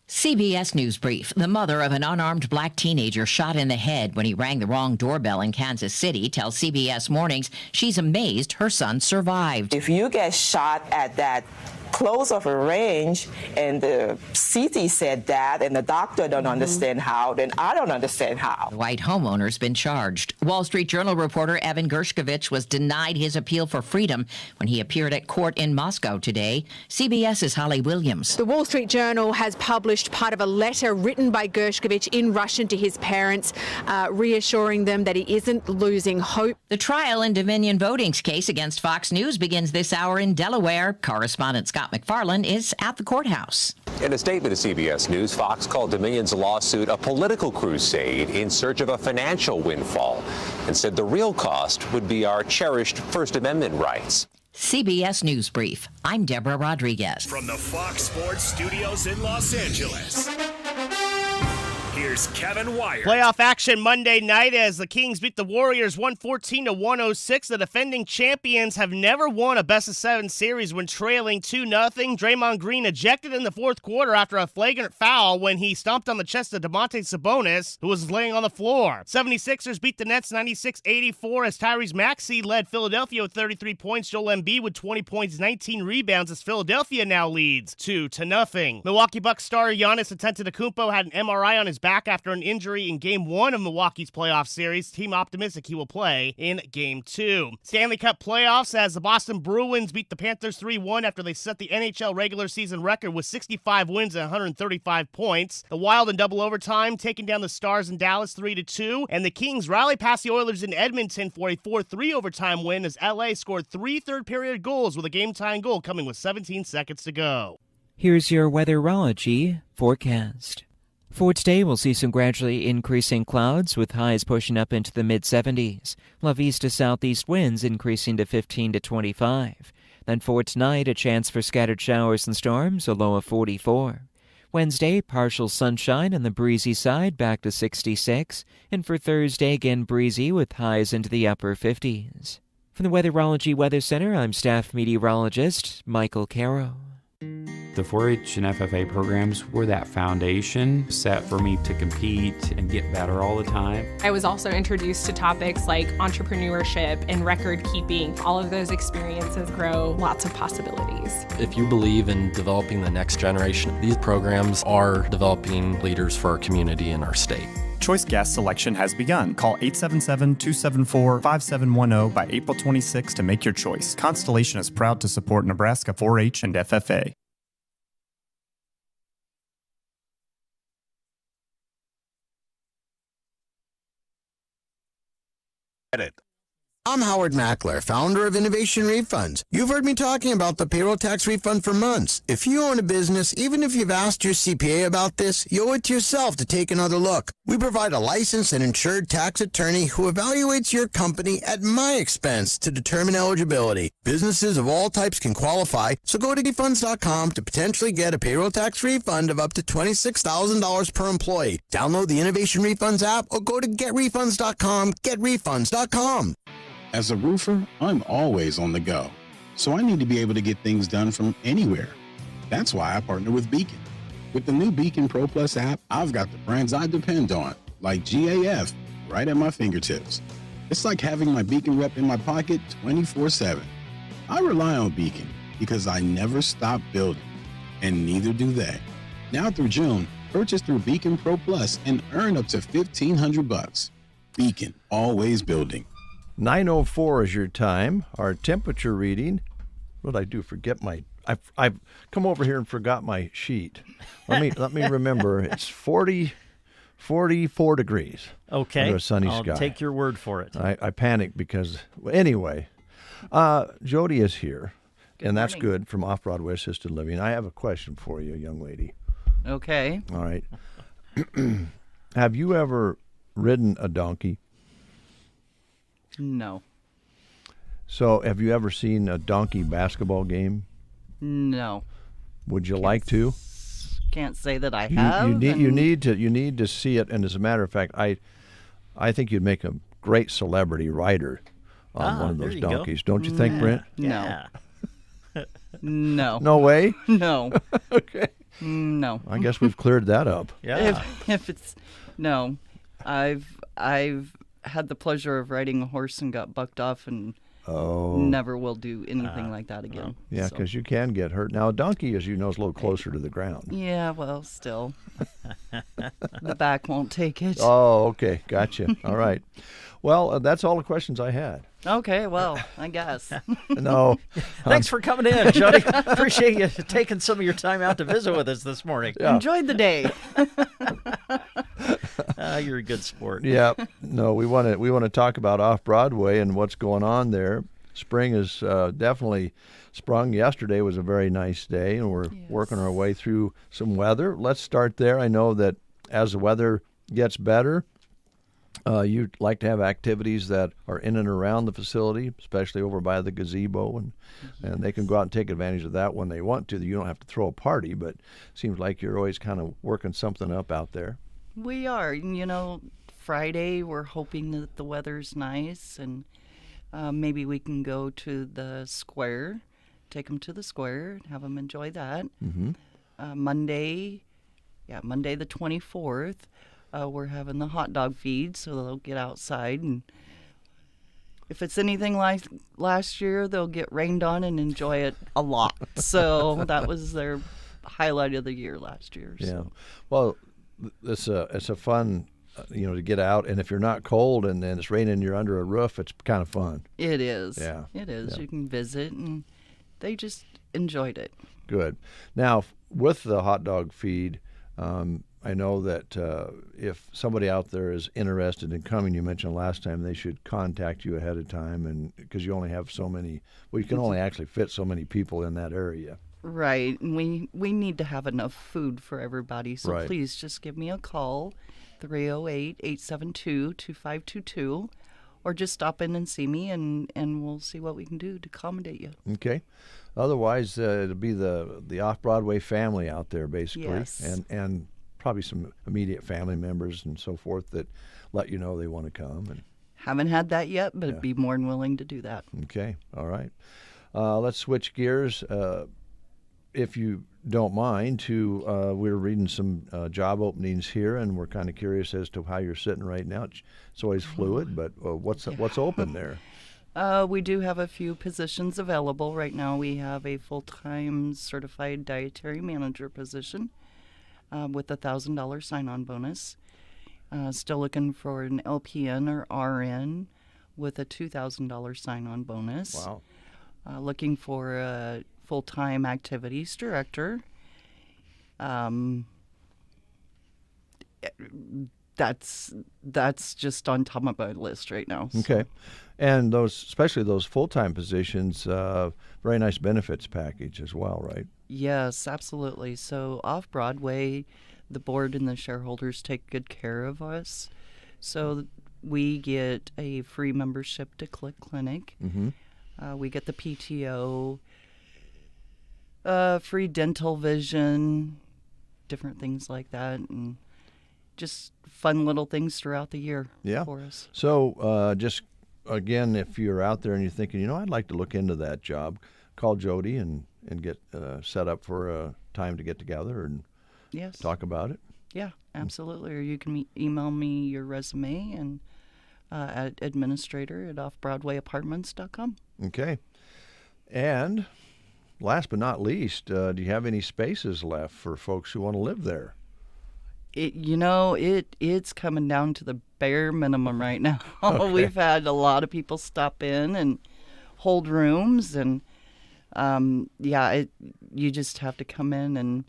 CBS News Brief. The mother of an unarmed black teenager shot in the head when he rang the wrong doorbell in Kansas City tells CBS Mornings she's amazed her son survived. If you get shot at that close of a range, and the CT said that, and the doctor don't understand how, then I don't understand how. The white homeowner's been charged. Wall Street Journal reporter Evan Gershkovich was denied his appeal for freedom when he appeared at court in Moscow today. CBS's Holly Williams. The Wall Street Journal has published part of a letter written by Gershkovich in Russian to his parents, reassuring them that he isn't losing hope. The trial in Dominion Voting's case against Fox News begins this hour in Delaware. Correspondent Scott McFarland is at the courthouse. In a statement to CBS News, Fox called Dominion's lawsuit a political crusade in search of a financial windfall and said the real cost would be our cherished First Amendment rights. CBS News Brief. I'm Deborah Rodriguez. From the Fox Sports Studios in Los Angeles, here's Kevin Wire. Playoff action Monday night as the Kings beat the Warriors 114-106. The defending champions have never won a best-of-7 series when trailing 2-0. Draymond Green ejected in the fourth quarter after a flagrant foul when he stomped on the chest of Domantas Sabonis, who was laying on the floor. 76ers beat the Nets 96-84 as Tyrese Maxey led Philadelphia with 33 points. Joel Embiid with 20 points, 19 rebounds as Philadelphia now leads 2-0. Milwaukee Bucks star Giannis Antetokounmpo had an MRI on his back after an injury in Game 1 of Milwaukee's playoff series. Team optimistic he will play in Game 2. Stanley Cup playoffs as the Boston Bruins beat the Panthers 3-1 after they set the NHL regular season record with 65 wins and 135 points. The Wild in double overtime taking down the Stars in Dallas 3-2, and the Kings rally past the Oilers in Edmonton for a 4-3 overtime win as LA scored 3 third-period goals with a game-tying goal coming with 17 seconds to go. Here's your weatherology forecast. For today, we'll see some gradually increasing clouds with highs pushing up into the mid-70s. Love east to southeast winds increasing to 15 to 25. Then for tonight, a chance for scattered showers and storms, a low of 44. Wednesday, partial sunshine on the breezy side, back to 66. And for Thursday, again breezy with highs into the upper 50s. From the Weatherology Weather Center, I'm staff meteorologist Michael Caro. The 4-H and FFA programs were that foundation set for me to compete and get better all the time. I was also introduced to topics like entrepreneurship and record keeping. All of those experiences grow lots of possibilities. If you believe in developing the next generation, these programs are developing leaders for our community and our state. Choice gas selection has begun. Call 877-274-5710 by April 26 to make your choice. Constellation is proud to support Nebraska 4-H and FFA. I'm Howard Mackler, founder of Innovation Refunds. You've heard me talking about the payroll tax refund for months. If you own a business, even if you've asked your CPA about this, you owe it to yourself to take another look. We provide a licensed and insured tax attorney who evaluates your company at my expense to determine eligibility. Businesses of all types can qualify, so go to refunds.com to potentially get a payroll tax refund of up to $26,000 per employee. Download the Innovation Refunds app or go to getrefunds.com, getrefunds.com. As a roofer, I'm always on the go, so I need to be able to get things done from anywhere. That's why I partner with Beacon. With the new Beacon Pro Plus app, I've got the brands I depend on, like GAF, right at my fingertips. It's like having my Beacon rep in my pocket 24/7. I rely on Beacon because I never stop building, and neither do they. Now through June, purchase through Beacon Pro Plus and earn up to $1,500. Beacon, always building. 9:04 is your time. Our temperature reading. What did I do? Forget my. I've come over here and forgot my sheet. Let me remember. It's 44 degrees. Okay. Under a sunny I'll sky. take your word for it. I panicked because anyway, Jody is here, and that's good from Off-Broadway Assisted Living. I have a question for you, young lady. Okay. All right. Have you ever ridden a donkey? No. So, have you ever seen a donkey basketball game? No. Would you like to? Can't say that I have. You need to see it. And as a matter of fact, I think you'd make a great celebrity rider on one of those donkeys. Don't you think, Brent? No. No. No way? No. Okay. No. I guess we've cleared that up. Yeah. If it's no, I've had the pleasure of riding a horse and got bucked off and never will do anything like that again. Yeah, So, because you can get hurt. Now, a donkey, as you know, is a little closer to the ground. yeah, well, still, the back won't take it. Oh, okay. Gotcha. All right. Well, that's all the questions I had. Okay, well, I guess. No. Thanks for coming in, Jody. Appreciate you taking some of your time out to visit with us this morning. Yeah. Enjoyed the day. You're a good sport. Yeah. No, we want to talk about Off-Broadway and what's going on there. Spring is definitely sprung. Yesterday was a very nice day, and we're working our way through some weather. Let's start there. I know that as the weather gets better, you'd like to have activities that are in and around the facility, especially over by the gazebo, and they can go out and take advantage of that when they want to. You don't have to throw a party, but it seems like you're always kind of working something up out there. We are. Friday, we're hoping that the weather's nice, and maybe we can go to the square, take them to the square, and have them enjoy that. Mm-hmm. Monday the 24th, we're having the hot dog feed, so they'll get outside, and if it's anything like last year, they'll get rained on and enjoy it a lot. So that was their highlight of the year last year. Yeah. So. Well, it's a fun, to get out, and if you're not cold and then it's raining and you're under a roof, it's kind of fun. It is. Yeah. It is. Yeah. You can visit, and they just enjoyed it. Good. Now, with the hot dog feed, I know that if somebody out there is interested in coming, you mentioned last time they should contact you ahead of time, and because you only have so many, you can only actually fit so many people in that area. Right, and we need to have enough food for everybody, so Right. please just give me a call, 308-872-2522, or just stop in and see me, and we'll see what we can do to accommodate you. Okay. Otherwise, it'll be the Off-Broadway family out there, basically, Yes. and probably some immediate family members and so forth that let you know they want to come. And Haven't had that yet, but Yeah. be more than willing to do that. okay, all right. Let's switch gears, if you don't mind. We're reading some job openings here, and we're kind of curious as to how you're sitting right now. It's always fluid, but what's open there? We do have a few positions available. Right now we have a full-time certified dietary manager position with a $1,000 sign-on bonus. Still looking for an LPN or RN with a $2,000 sign-on bonus. Wow. Looking for a full-time activities director. That's just on top of my list right now. Okay. And especially those full-time positions, very nice benefits package as well, right? Yes, absolutely. So Off-Broadway, the board and the shareholders take good care of us. So we get a free membership to Click Clinic. Mm-hmm. We get the PTO, free dental vision, different things like that, and just fun little things throughout the year for us. So just, again, if you're out there and you're thinking, I'd like to look into that job, call Jody and get set up for a time to get together and Yes. talk about it. Yeah, absolutely. Or you can email me your resume and at administrator@offbroadwayapartments.com. Okay. And last but not least, do you have any spaces left for folks who want to live there? It's coming down to the bare minimum right now. Okay. We've had a lot of people stop in and hold rooms, and you just have to come in and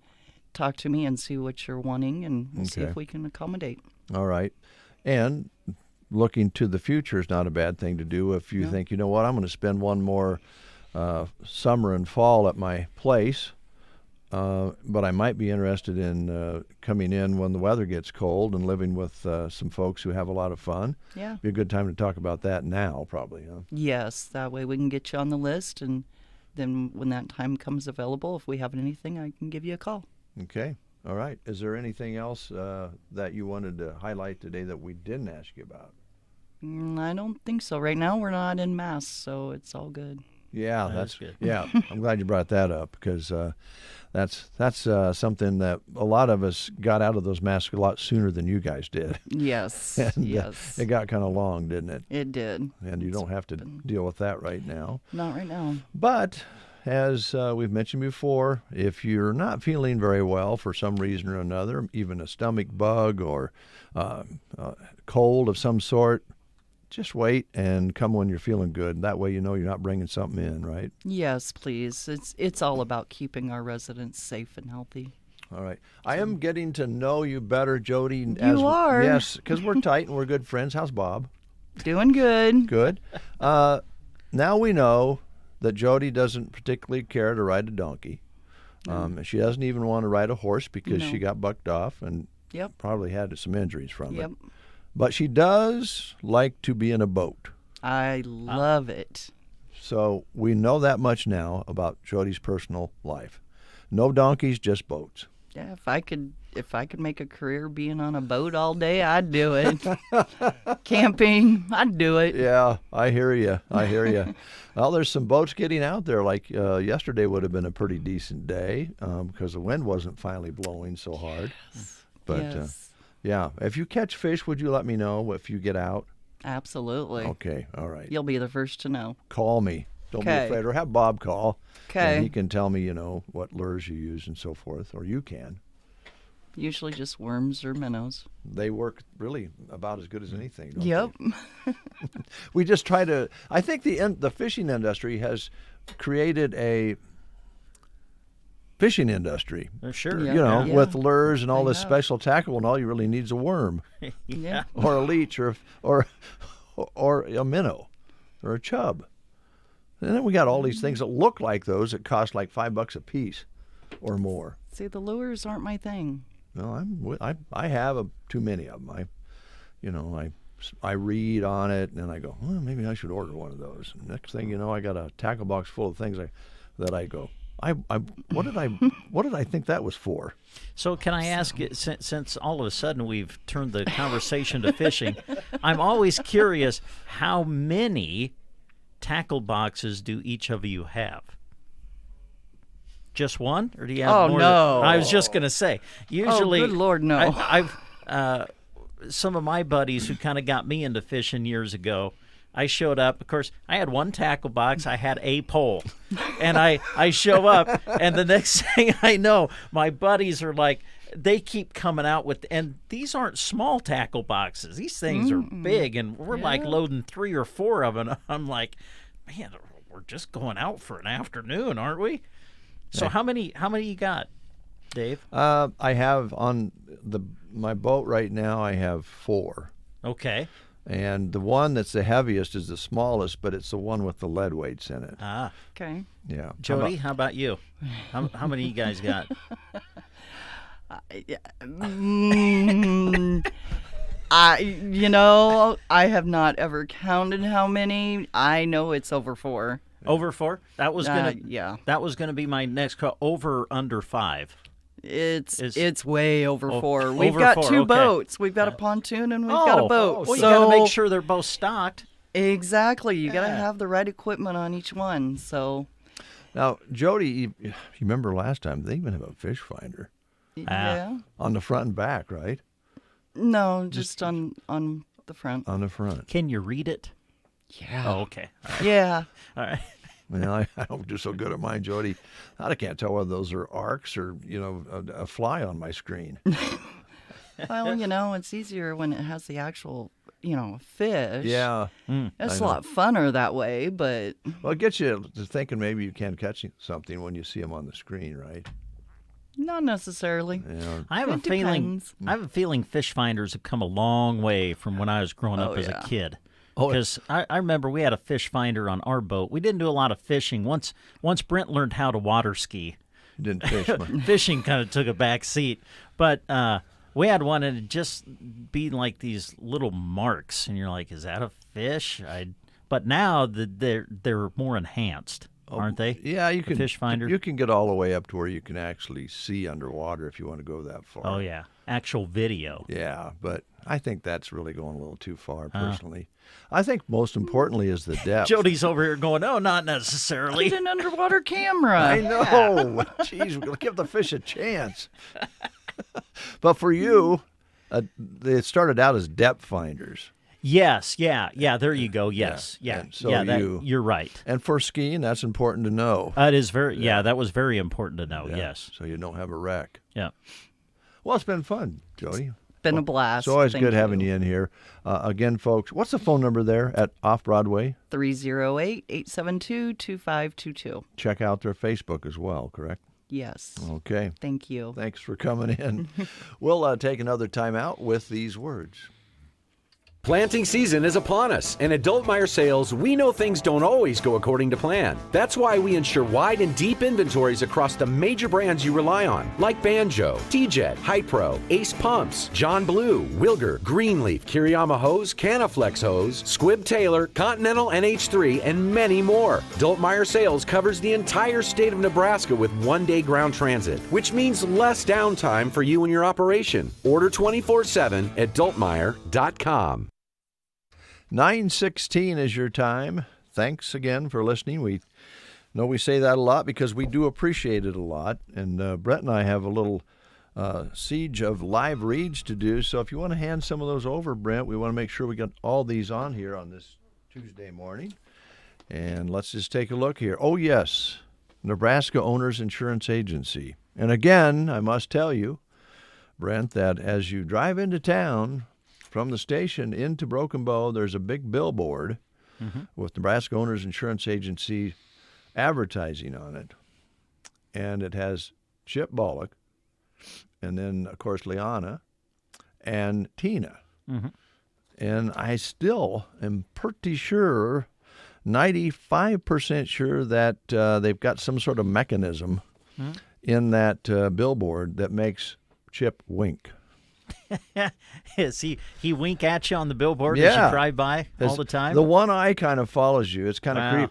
talk to me and see what you're wanting, and we'll see Okay. if we can accommodate. All right. And looking to the future is not a bad thing to do if you think, I'm going to spend one more summer and fall at my place, but I might be interested in coming in when the weather gets cold and living with some folks who have a lot of fun. Yeah. Be a good time to talk about that now, probably, huh? Yes, that way we can get you on the list, and then when that time comes available, if we have anything, I can give you a call. Okay. All right. Is there anything else that you wanted to highlight today that we didn't ask you about? I don't think so. Right now we're not in mass, so it's all good. Yeah, That that's is good. Yeah, I'm glad you brought that up because That's something that a lot of us got out of those masks a lot sooner than you guys did. Yes, And, yes. it got kind of long, didn't it? It did. And you don't have to deal with that right now. Not right now. But as we've mentioned before, if you're not feeling very well for some reason or another, even a stomach bug or cold of some sort, just wait and come when you're feeling good. That way you know you're not bringing something in, right? Yes, please. It's all about keeping our residents safe and healthy. All right. I am getting to know you better, Jody. You are. Yes, because we're tight and we're good friends. How's Bob? Doing good. Good. Now we know that Jody doesn't particularly care to ride a donkey. She doesn't even want to ride a horse because she got bucked off and probably had some injuries from it. But she does like to be in a boat. I love it. So we know that much now about Jody's personal life. No donkeys, just boats. Yeah, if I could make a career being on a boat all day, I'd do it. Camping, I'd do it. Yeah, I hear you. Well, there's some boats getting out there. Like yesterday would have been a pretty decent day because the wind wasn't finally blowing so hard. But yeah, if you catch fish, would you let me know if you get out? Absolutely. Okay, all right. You'll be the first to know. Call me. Don't be 'Kay. afraid, or have Bob call. Okay. And he can tell me, what lures you use and so forth, or you can. Usually just worms or minnows. They work really about as good as anything, don't Yep. they? We just try to. I think the fishing industry has created a fishing industry. Sure. With lures and all this special tackle, and all you really need is a worm, Yeah. or a leech, or a minnow, or a chub. And then we got all these things that look like those that cost like $5 a piece, or more. See, the lures aren't my thing. No, I have too many of them. I read on it and I go, well, maybe I should order one of those. And next thing you know, I got a tackle box full of things that I go, what did I think that was for? So can I ask, since all of a sudden we've turned the conversation to fishing, I'm always curious, how many tackle boxes do each of you have? Just one, or do you have more? No. I was just going to say. Usually, good Lord, no. I've some of my buddies who kind of got me into fishing years ago. I showed up. Of course, I had one tackle box. I had a pole, and I show up, and the next thing I know, my buddies are like, they keep coming out with, and these aren't small tackle boxes. These things are big, and we're like loading 3 or 4 of them. I'm like, man, we're just going out for an afternoon, aren't we? So how many you got, Dave? I have on my boat right now. I have 4. Okay. And the one that's the heaviest is the smallest, but it's the one with the lead weights in it. Ah. Okay. Yeah. Jody, how about you? How many you guys got? I have not ever counted how many. I know it's over 4. Over 4? That was gonna yeah. That was gonna be my next call. Over under 5. It's way over 4. We've over got 4, 2 okay. boats. We've got a pontoon and we've got a boat. Well, you got to make sure they're both stocked. Exactly. You got to have the right equipment on each one. So now, Jody, you remember last time they even have a fish finder. Yeah. On the front and back, right? No, just on the front. On the front. Can you read it? Yeah. Oh, okay. All right. Yeah. All right. Well, I don't do so good at mine, Jody. I can't tell whether those are arcs or, a fly on my screen. Well, it's easier when it has the actual, fish. Yeah. It's a lot funner that way, but... Well, it gets you to thinking maybe you can catch something when you see them on the screen, right? Not necessarily. Yeah. I have a feeling fish finders have come a long way from when I was growing up as a kid. Because I remember we had a fish finder on our boat. We didn't do a lot of fishing. Once Brent learned how to water ski, didn't fish much. Fishing kind of took a back seat. But we had one, and it'd just be like these little marks, and you're like, "Is that a fish?" But now they're more enhanced, aren't they? Yeah, you can fish finder. You can get all the way up to where you can actually see underwater if you want to go that far. Oh yeah, actual video. Yeah, but I think that's really going a little too far, personally. I think most importantly is the depth. Jody's over here going, "No, not necessarily." Get an underwater camera. I know. Jeez, we'll give the fish a chance. But for you, they started out as depth finders. Yes, yeah, there you go. Yes, yeah. And so you're right. And for skiing, that's important to know. It is that was very important to know, yes. So you don't have a wreck. Yeah. Well, it's been fun, Jody. Been a blast. It's always Thank good having you in here. Again, folks, what's the phone number there at Off-Broadway? 308-872-2522. Check out their Facebook as well, correct? Yes. Okay. Thank you. Thanks for coming in. We'll take another time out with these words. Planting season is upon us, and at Dultmeyer Sales, we know things don't always go according to plan. That's why we ensure wide and deep inventories across the major brands you rely on, like Banjo, T-Jet, Hypro, Ace Pumps, John Blue, Wilger, Greenleaf, Kiriyama Hose, Canaflex Hose, Squibb Taylor, Continental NH3, and many more. Dultmeyer Sales covers the entire state of Nebraska with one-day ground transit, which means less downtime for you and your operation. Order 24/7 at Dultmeyer.com. 9:16 is your time. Thanks again for listening. We know we say that a lot because we do appreciate it a lot. And Brett and I have a little siege of live reads to do. So if you want to hand some of those over, Brent, we want to make sure we got all these on here on this Tuesday morning. And let's just take a look here. Oh, yes, Nebraska Owners Insurance Agency. And again, I must tell you, Brent, that as you drive into town from the station into Broken Bow, there's a big billboard with Nebraska Owners Insurance Agency advertising on it. And it has Chip Bullock, and then, of course, Liana and Tina. And I still am pretty sure, 95% sure that they've got some sort of mechanism in that billboard that makes Chip wink. Is he wink at you on the billboard as you drive by all the time? The one eye kind of follows you. It's kind of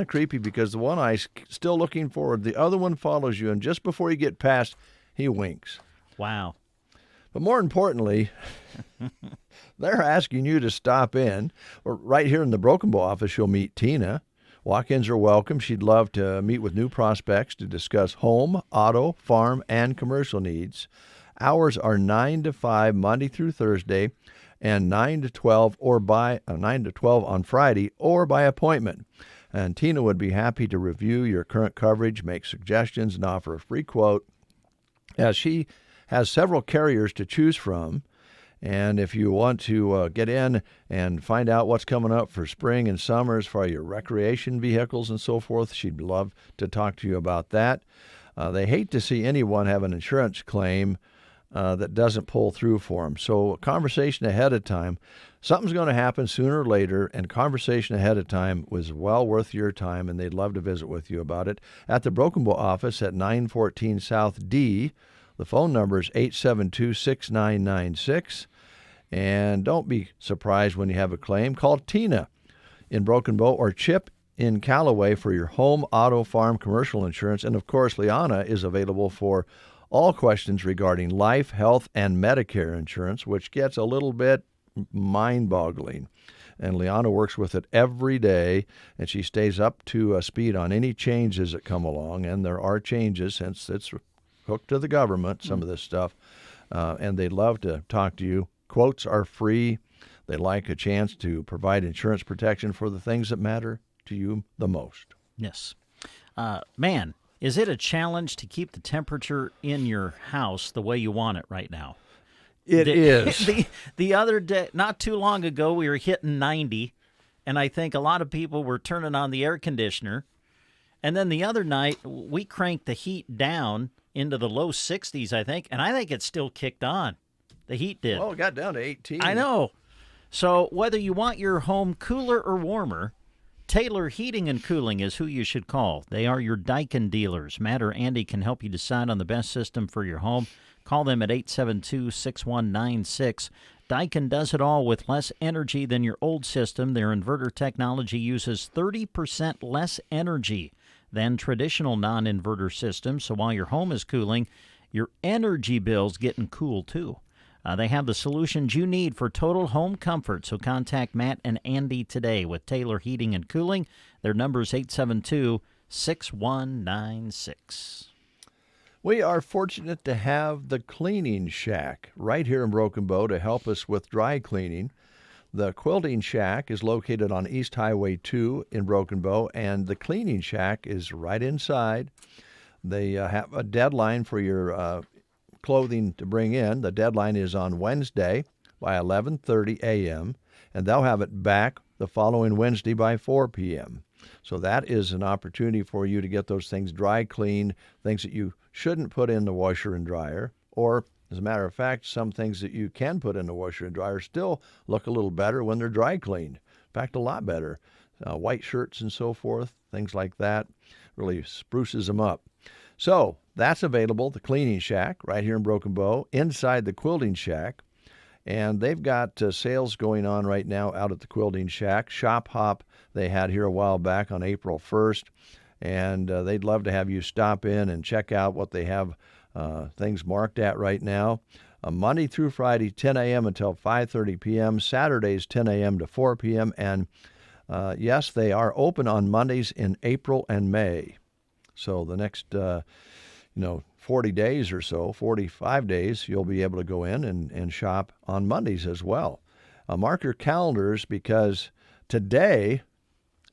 creepy because the one eye's still looking forward. The other one follows you, and just before you get past, he winks. Wow. But more importantly, they're asking you to stop in. Or right here in the Broken Bow office, you'll meet Tina. Walk-ins are welcome. She'd love to meet with new prospects to discuss home, auto, farm, and commercial needs. Hours are 9 to 5 Monday through Thursday, and 9 to 12 on Friday, or by appointment. And Tina would be happy to review your current coverage, make suggestions, and offer a free quote, as she has several carriers to choose from. And if you want to get in and find out what's coming up for spring and summer as far as your recreation vehicles and so forth, she'd love to talk to you about that. They hate to see anyone have an insurance claim that doesn't pull through for them. So a conversation ahead of time, something's going to happen sooner or later, and conversation ahead of time was well worth your time, and they'd love to visit with you about it. At the Broken Bow office at 914 South D, the phone number is 872-6996. And don't be surprised when you have a claim. Call Tina in Broken Bow or Chip in Callaway for your home, auto, farm, commercial insurance. And, of course, Liana is available for all questions regarding life, health, and Medicare insurance, which gets a little bit mind-boggling. And Liana works with it every day, and she stays up to speed on any changes that come along. And there are changes since it's hooked to the government, some of this stuff. And they'd love to talk to you. Quotes are free. They like a chance to provide insurance protection for the things that matter to you the most. Yes. Man, is it a challenge to keep the temperature in your house the way you want it right now? It is. The other day, not too long ago, we were hitting 90, and I think a lot of people were turning on the air conditioner. And then the other night, we cranked the heat down into the low 60s, I think, and I think it still kicked on. The heat did. Well, it got down to 18. I know. So whether you want your home cooler or warmer, Taylor Heating and Cooling is who you should call. They are your Daikin dealers. Matt or Andy can help you decide on the best system for your home. Call them at 872-6196. Daikin does it all with less energy than your old system. Their inverter technology uses 30% less energy than traditional non-inverter systems. So while your home is cooling, your energy bill's getting cool, too. They have the solutions you need for total home comfort, so contact Matt and Andy today with Taylor Heating and Cooling. Their number is 872-6196. We are fortunate to have the Cleaning Shack right here in Broken Bow to help us with dry cleaning. The Quilting Shack is located on East Highway 2 in Broken Bow, and the Cleaning Shack is right inside. They have a deadline for your clothing to bring in. The deadline is on Wednesday by 11:30 a.m., and they'll have it back the following Wednesday by 4 p.m. So that is an opportunity for you to get those things dry cleaned, things that you shouldn't put in the washer and dryer, or as a matter of fact, some things that you can put in the washer and dryer still look a little better when they're dry cleaned. In fact, a lot better. White shirts and so forth, things like that, really spruces them up. So that's available, the Cleaning Shack, right here in Broken Bow, inside the Quilting Shack. And they've got sales going on right now out at the Quilting Shack. Shop Hop they had here a while back on April 1st. And they'd love to have you stop in and check out what they have things marked at right now. Monday through Friday, 10 a.m. until 5:30 p.m. Saturdays, 10 a.m. to 4 p.m. And yes, they are open on Mondays in April and May. So the next, 40 days or so, 45 days, you'll be able to go in and shop on Mondays as well. Mark your calendars, because today,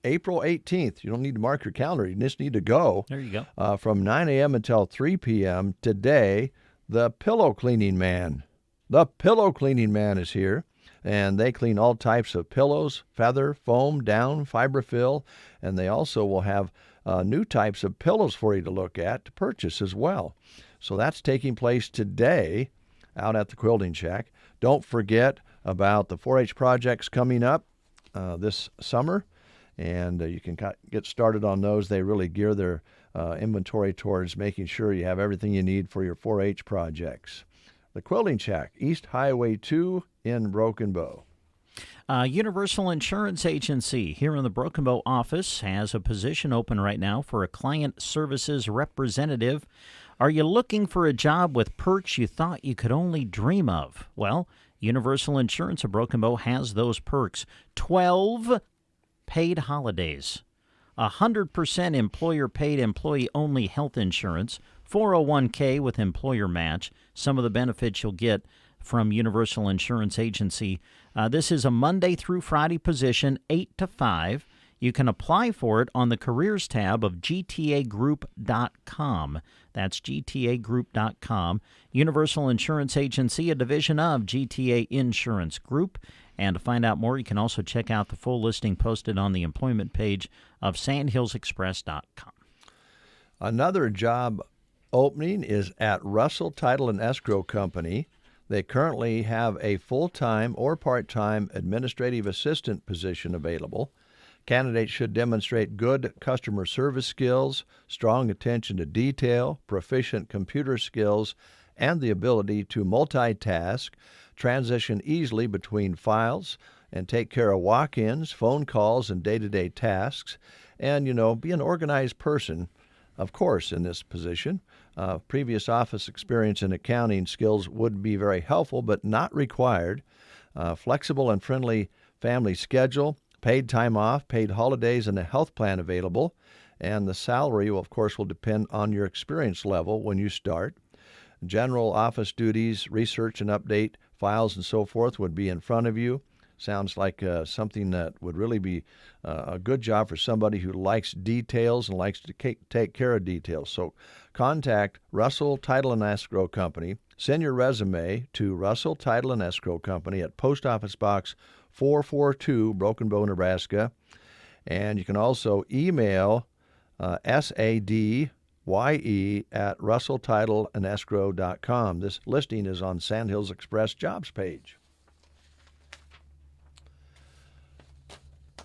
April 18th, you don't need to mark your calendar. You just need to go. There you go. From 9 a.m. until 3 p.m. today, the Pillow Cleaning Man. The Pillow Cleaning Man is here, and they clean all types of pillows, feather, foam, down, fiberfill, and they also will have new types of pillows for you to look at to purchase as well. So that's taking place today out at the Quilting Shack. Don't forget about the 4-H projects coming up this summer, and you can get started on those. They really gear their inventory towards making sure you have everything you need for your 4-H projects. The Quilting Shack, East Highway 2 in Broken Bow. Universal Insurance Agency here in the Broken Bow office has a position open right now for a client services representative. Are you looking for a job with perks you thought you could only dream of? Well, Universal Insurance of Broken Bow has those perks. 12 paid holidays, 100% employer-paid employee-only health insurance, 401k with employer match, some of the benefits you'll get from Universal Insurance Agency. This is a Monday through Friday position, 8 to 5. You can apply for it on the careers tab of gtagroup.com. That's gtagroup.com. Universal Insurance Agency, a division of GTA Insurance Group. And to find out more, you can also check out the full listing posted on the employment page of sandhillsexpress.com. Another job opening is at Russell Title and Escrow Company. They currently have a full-time or part-time administrative assistant position available. Candidates should demonstrate good customer service skills, strong attention to detail, proficient computer skills, and the ability to multitask, transition easily between files, and take care of walk-ins, phone calls, and day-to-day tasks. And, be an organized person, of course, in this position. Previous office experience in accounting skills would be very helpful, but not required. Flexible and friendly family schedule, paid time off, paid holidays, and a health plan available. And the salary, of course, will depend on your experience level when you start. General office duties, research and update files and so forth would be in front of you. Sounds like something that would really be a good job for somebody who likes details and likes to take care of details. So contact Russell Title and Escrow Company. Send your resume to Russell Title and Escrow Company at Post Office Box 442, Broken Bow, Nebraska. And you can also email SADYE at russelltitleandescrow.com. This listing is on Sandhills Express jobs page.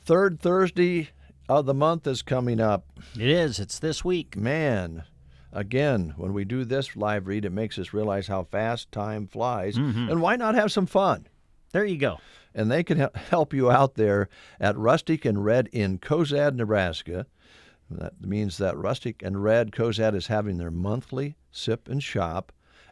Third Thursday of the month is coming up. It is. It's this week. Man, again, when we do this live read, it makes us realize how fast time flies. Mm-hmm. And why not have some fun? There you go. And they can help you out there at Rustic and Red in Cozad, Nebraska. That means that Rustic and Red Cozad is having their monthly sip and shop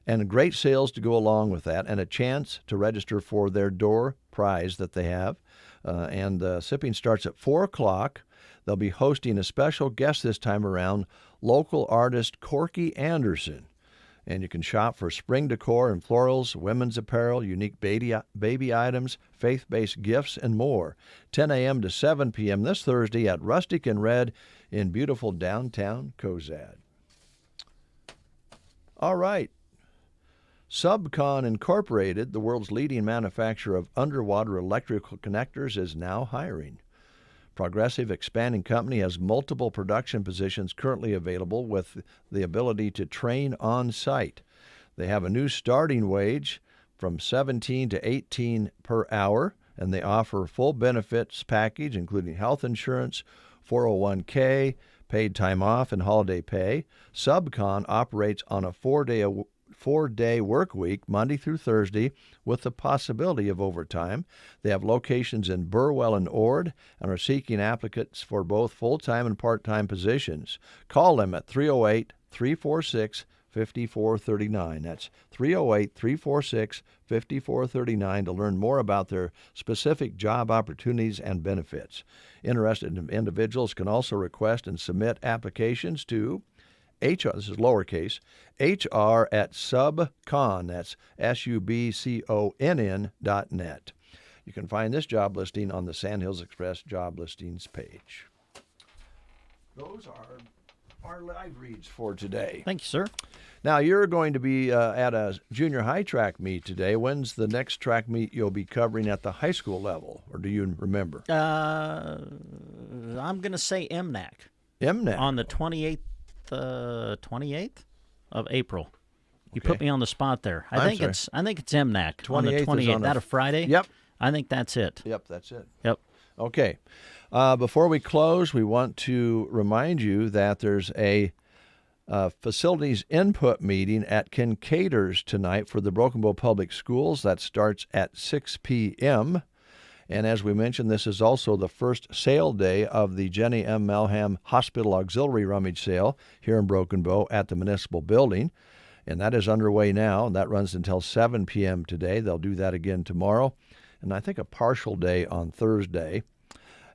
and great sales to go along with that, and a chance to register for their door prize that they have. And sipping starts at 4 o'clock. They'll be hosting a special guest this time around, local artist Corky Anderson. And you can shop for spring decor and florals, women's apparel, unique baby items, faith-based gifts, and more. 10 a.m. to 7 p.m. this Thursday at Rustic and Red in beautiful downtown Cozad. All right. Subcon Incorporated, the world's leading manufacturer of underwater electrical connectors, is now hiring. Progressive expanding company has multiple production positions currently available with the ability to train on site. They have a new starting wage from $17 to $18 per hour, and they offer full benefits package including health insurance, 401k, paid time off, and holiday pay. Subcon operates on a four-day work week, Monday through Thursday, with the possibility of overtime. They have locations in Burwell and Ord and are seeking applicants for both full-time and part-time positions. Call them at 308-346-5439. That's 308-346-5439 to learn more about their specific job opportunities and benefits. Interested individuals can also request and submit applications to HR, this is lowercase, HR@subcon, that's SUBCONN.net. You can find this job listing on the Sandhills Express job listings page. Those are our live reads for today. Thank you, sir. Now, you're going to be at a junior high track meet today. When's the next track meet you'll be covering at the high school level, or do you remember? I'm going to say MNAC. MNAC? On the 28th of April. You put me on the spot there. I think it's MNAC on the 28th. That a Friday? Yep. I think that's it. Yep, that's it. Yep. Okay. Before we close, we want to remind you that there's a facilities input meeting at Kincaiders tonight for the Broken Bow Public Schools. That starts at 6 p.m. And as we mentioned, this is also the first sale day of the Jenny M. Melham Hospital Auxiliary Rummage Sale here in Broken Bow at the Municipal Building. And that is underway now, and that runs until 7 p.m. today. They'll do that again tomorrow, and I think a partial day on Thursday.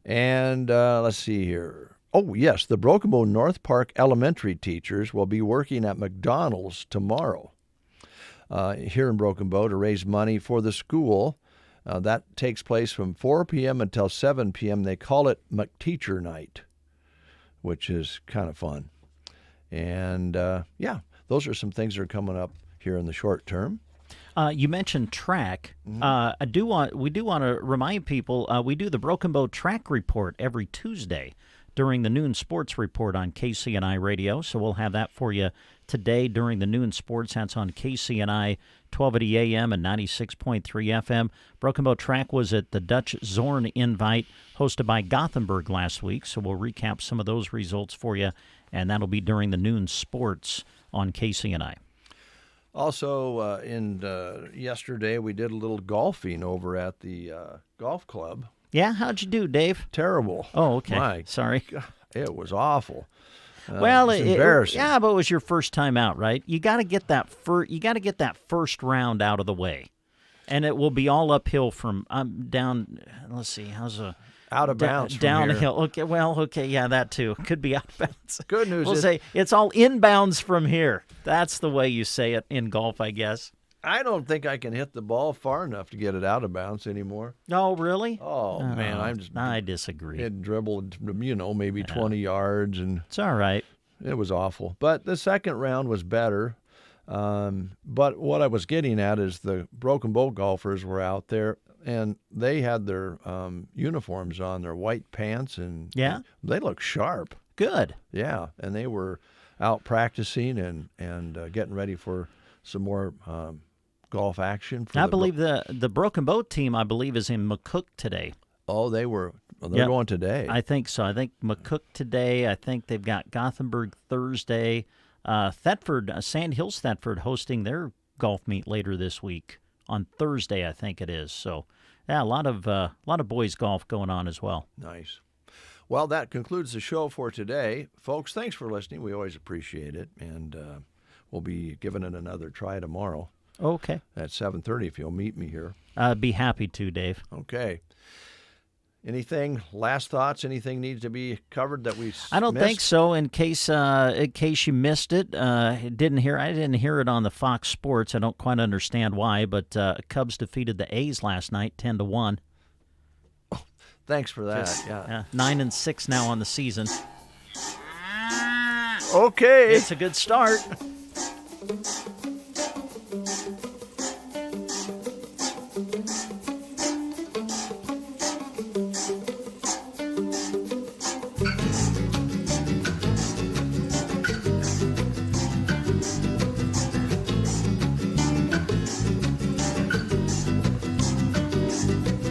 And let's see here. Oh, yes, the Broken Bow North Park elementary teachers will be working at McDonald's tomorrow here in Broken Bow to raise money for the school. That takes place from 4 p.m. until 7 p.m. They call it McTeacher Night, which is kind of fun. And, yeah, those are some things that are coming up here in the short term. You mentioned track. We do want to remind people we do the Broken Bow Track Report every Tuesday during the Noon Sports Report on KCNI Radio. So we'll have that for you today during the Noon Sports. That's on KCNI 1280 AM and 96.3 FM. Broken Bow Track was at the Dutch Zorn Invite hosted by Gothenburg last week. So we'll recap some of those results for you, and that'll be during the Noon Sports on KCNI. Also, yesterday we did a little golfing over at the golf club. Yeah, how'd you do, Dave? Terrible. Oh, okay. My Sorry. God, it was awful. Well, it's embarrassing. Yeah, but it was your first time out, right? You got to get that first round out of the way, and it will be all uphill from down. Let's see, how's a out of bounds downhill? Here. Okay, well, okay, yeah, that too could be out of bounds. Good news we'll is say it's all inbounds from here. That's the way you say it in golf, I guess. I don't think I can hit the ball far enough to get it out of bounds anymore. Oh, really? Oh, man, I disagree. It dribbled, maybe 20 yards, and it's all right. It was awful. But the second round was better. But what I was getting at is the Broken Bow golfers were out there, and they had their uniforms on, their white pants, and they looked sharp. Good. Yeah, and they were out practicing and getting ready for some more golf action. I believe the Broken Bow team, I believe, is in McCook today. Oh, they're going today. I think so. I think McCook today. I think they've got Gothenburg Thursday. Thetford, Sandhills Thetford hosting their golf meet later this week on Thursday, I think it is. So, yeah, a lot of boys golf going on as well. Nice. Well, that concludes the show for today. Folks, thanks for listening. We always appreciate it. And we'll be giving it another try tomorrow. Okay. At 7:30 if you'll meet me here. I'd be happy to, Dave. Okay. Anything, last thoughts, anything needs to be covered that we I don't think so. In case you missed it, I didn't hear it on the Fox Sports. I don't quite understand why, but Cubs defeated the A's last night 10-1. Thanks for that. Yeah. 9-6 now on the season. Okay. It's a good start.